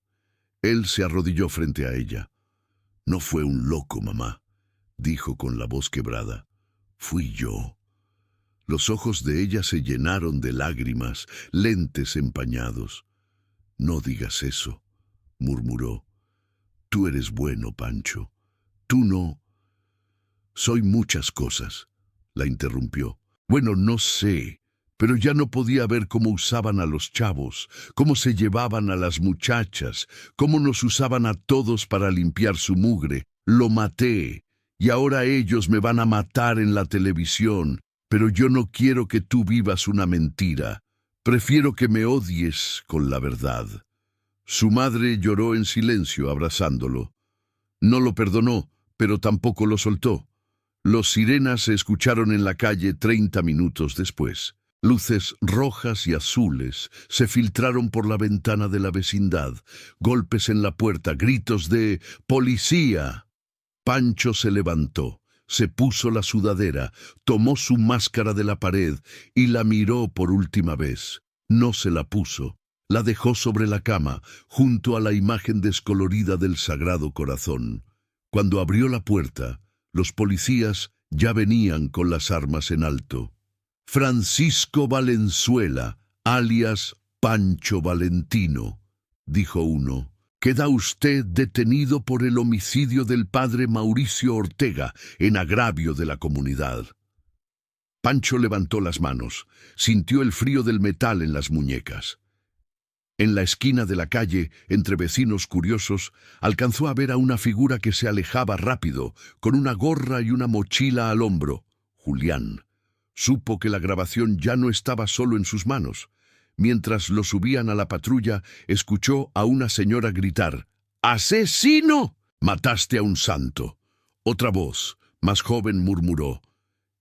Él se arrodilló frente a ella. «No fue un loco, mamá», dijo con la voz quebrada. «Fui yo». Los ojos de ella se llenaron de lágrimas, lentes empañados. «No digas eso», murmuró. «Tú eres bueno, Pancho. Tú no...» «Soy muchas cosas», la interrumpió. «Bueno, no sé, pero ya no podía ver cómo usaban a los chavos, cómo se llevaban a las muchachas, cómo nos usaban a todos para limpiar su mugre. Lo maté, y ahora ellos me van a matar en la televisión, pero yo no quiero que tú vivas una mentira. Prefiero que me odies con la verdad. Su madre lloró en silencio abrazándolo. No lo perdonó, pero tampoco lo soltó. Los sirenas se escucharon en la calle 30 minutos después. Luces rojas y azules se filtraron por la ventana de la vecindad. Golpes en la puerta, gritos de ¡policía! Pancho se levantó, se puso la sudadera, tomó su máscara de la pared y la miró por última vez. No se la puso. La dejó sobre la cama, junto a la imagen descolorida del Sagrado Corazón. Cuando abrió la puerta, los policías ya venían con las armas en alto. Francisco Valenzuela, alias Pancho Valentino, dijo uno. Queda usted detenido por el homicidio del padre Mauricio Ortega en agravio de la comunidad. Pancho levantó las manos, sintió el frío del metal en las muñecas. En la esquina de la calle, entre vecinos curiosos, alcanzó a ver a una figura que se alejaba rápido, con una gorra y una mochila al hombro. Julián. Supo que la grabación ya no estaba solo en sus manos. Mientras lo subían a la patrulla, escuchó a una señora gritar: ¡Asesino! Mataste a un santo. Otra voz, más joven, murmuró: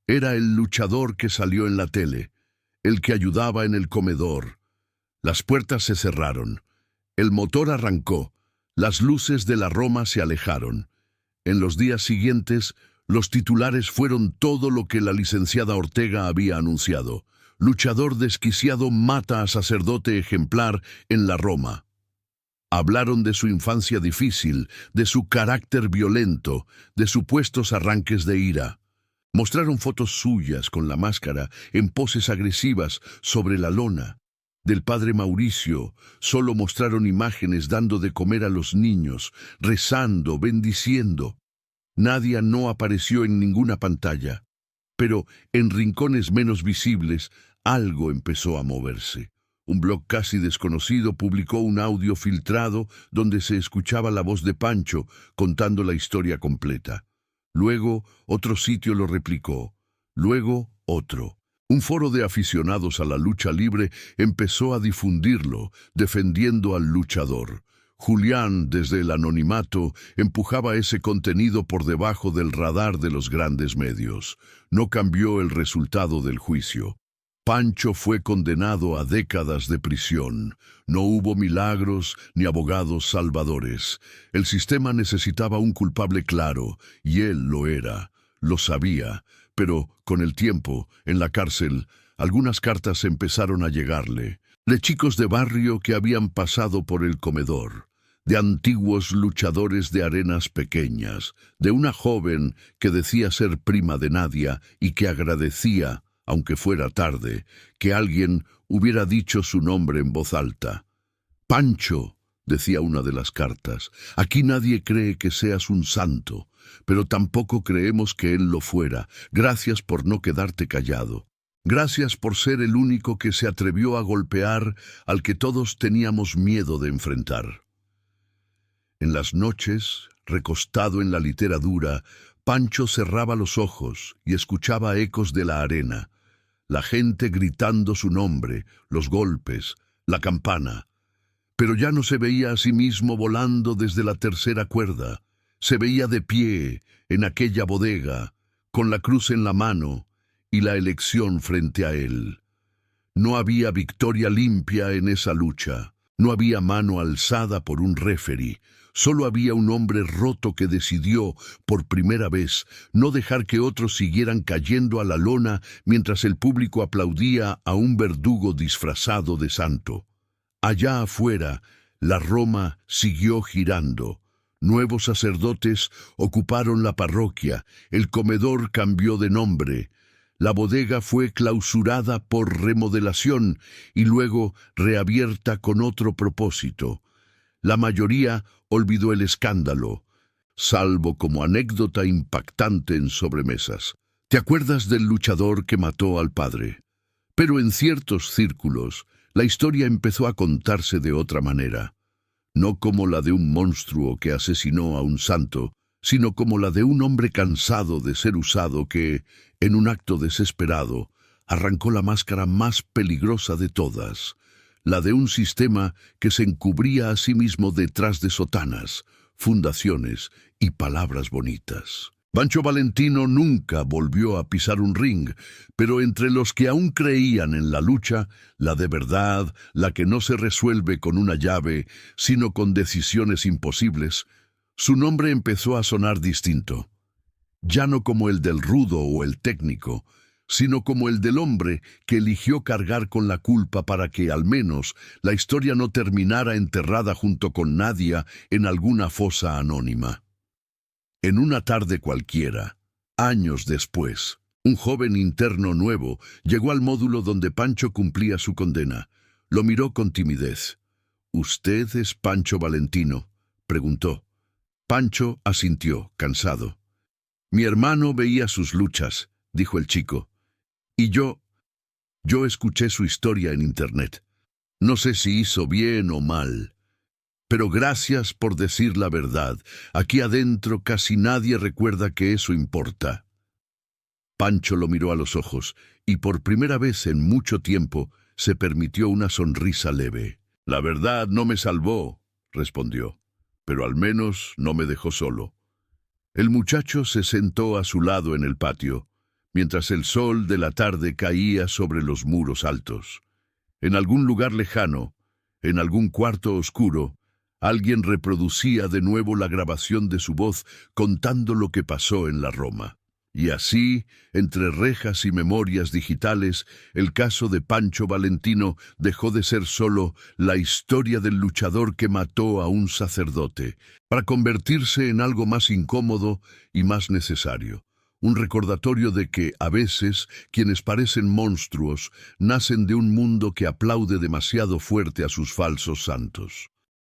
Era el luchador que salió en la tele, el que ayudaba en el comedor. Las puertas se cerraron. El motor arrancó. Las luces de la Roma se alejaron. En los días siguientes, los titulares fueron todo lo que la licenciada Ortega había anunciado. Luchador desquiciado mata a sacerdote ejemplar en la Roma. Hablaron de su infancia difícil, de su carácter violento, de supuestos arranques de ira. Mostraron fotos suyas con la máscara en poses agresivas sobre la lona. Del padre Mauricio solo mostraron imágenes dando de comer a los niños, rezando, bendiciendo. Nadia no apareció en ninguna pantalla, pero en rincones menos visibles algo empezó a moverse. Un blog casi desconocido publicó un audio filtrado donde se escuchaba la voz de Pancho contando la historia completa. Luego otro sitio lo replicó, luego otro. Un foro de aficionados a la lucha libre empezó a difundirlo, defendiendo al luchador. Julián, desde el anonimato, empujaba ese contenido por debajo del radar de los grandes medios. No cambió el resultado del juicio. Pancho fue condenado a décadas de prisión. No hubo milagros ni abogados salvadores. El sistema necesitaba un culpable claro, y él lo era. Lo sabía. Pero, con el tiempo, en la cárcel, algunas cartas empezaron a llegarle, de chicos de barrio que habían pasado por el comedor, de antiguos luchadores de arenas pequeñas, de una joven que decía ser prima de Nadia y que agradecía, aunque fuera tarde, que alguien hubiera dicho su nombre en voz alta. «Pancho», decía una de las cartas, «aquí nadie cree que seas un santo, pero tampoco creemos que él lo fuera. Gracias por no quedarte callado. Gracias por ser el único que se atrevió a golpear al que todos teníamos miedo de enfrentar». En las noches, recostado en la litera dura, Pancho cerraba los ojos y escuchaba ecos de la arena, la gente gritando su nombre, los golpes, la campana. Pero ya no se veía a sí mismo volando desde la tercera cuerda. Se veía de pie en aquella bodega, con la cruz en la mano y la elección frente a él. No había victoria limpia en esa lucha. No había mano alzada por un referee. Solo había un hombre roto que decidió, por primera vez, no dejar que otros siguieran cayendo a la lona mientras el público aplaudía a un verdugo disfrazado de santo. Allá afuera, la Roma siguió girando. Nuevos sacerdotes ocuparon la parroquia, el comedor cambió de nombre, la bodega fue clausurada por remodelación y luego reabierta con otro propósito. La mayoría olvidó el escándalo, salvo como anécdota impactante en sobremesas. ¿Te acuerdas del luchador que mató al padre? Pero en ciertos círculos, la historia empezó a contarse de otra manera, no como la de un monstruo que asesinó a un santo, sino como la de un hombre cansado de ser usado que, en un acto desesperado, arrancó la máscara más peligrosa de todas, la de un sistema que se encubría a sí mismo detrás de sotanas, fundaciones y palabras bonitas. Pancho Valentino nunca volvió a pisar un ring, pero entre los que aún creían en la lucha, la de verdad, la que no se resuelve con una llave, sino con decisiones imposibles, su nombre empezó a sonar distinto. Ya no como el del rudo o el técnico, sino como el del hombre que eligió cargar con la culpa para que, al menos, la historia no terminara enterrada junto con Nadia en alguna fosa anónima. En una tarde cualquiera, años después, un joven interno nuevo llegó al módulo donde Pancho cumplía su condena. Lo miró con timidez. «¿Usted es Pancho Valentino?», preguntó. Pancho asintió, cansado. «Mi hermano veía sus luchas», dijo el chico. «Y yo escuché su historia en internet. No sé si hizo bien o mal. Pero gracias por decir la verdad. Aquí adentro casi nadie recuerda que eso importa». Pancho lo miró a los ojos y por primera vez en mucho tiempo se permitió una sonrisa leve. «La verdad no me salvó», respondió, «pero al menos no me dejó solo». El muchacho se sentó a su lado en el patio, mientras el sol de la tarde caía sobre los muros altos. En algún lugar lejano, en algún cuarto oscuro, alguien reproducía de nuevo la grabación de su voz contando lo que pasó en la Roma. Y así, entre rejas y memorias digitales, el caso de Pancho Valentino dejó de ser solo la historia del luchador que mató a un sacerdote, para convertirse en algo más incómodo y más necesario. Un recordatorio de que, a veces, quienes parecen monstruos nacen de un mundo que aplaude demasiado fuerte a sus falsos santos.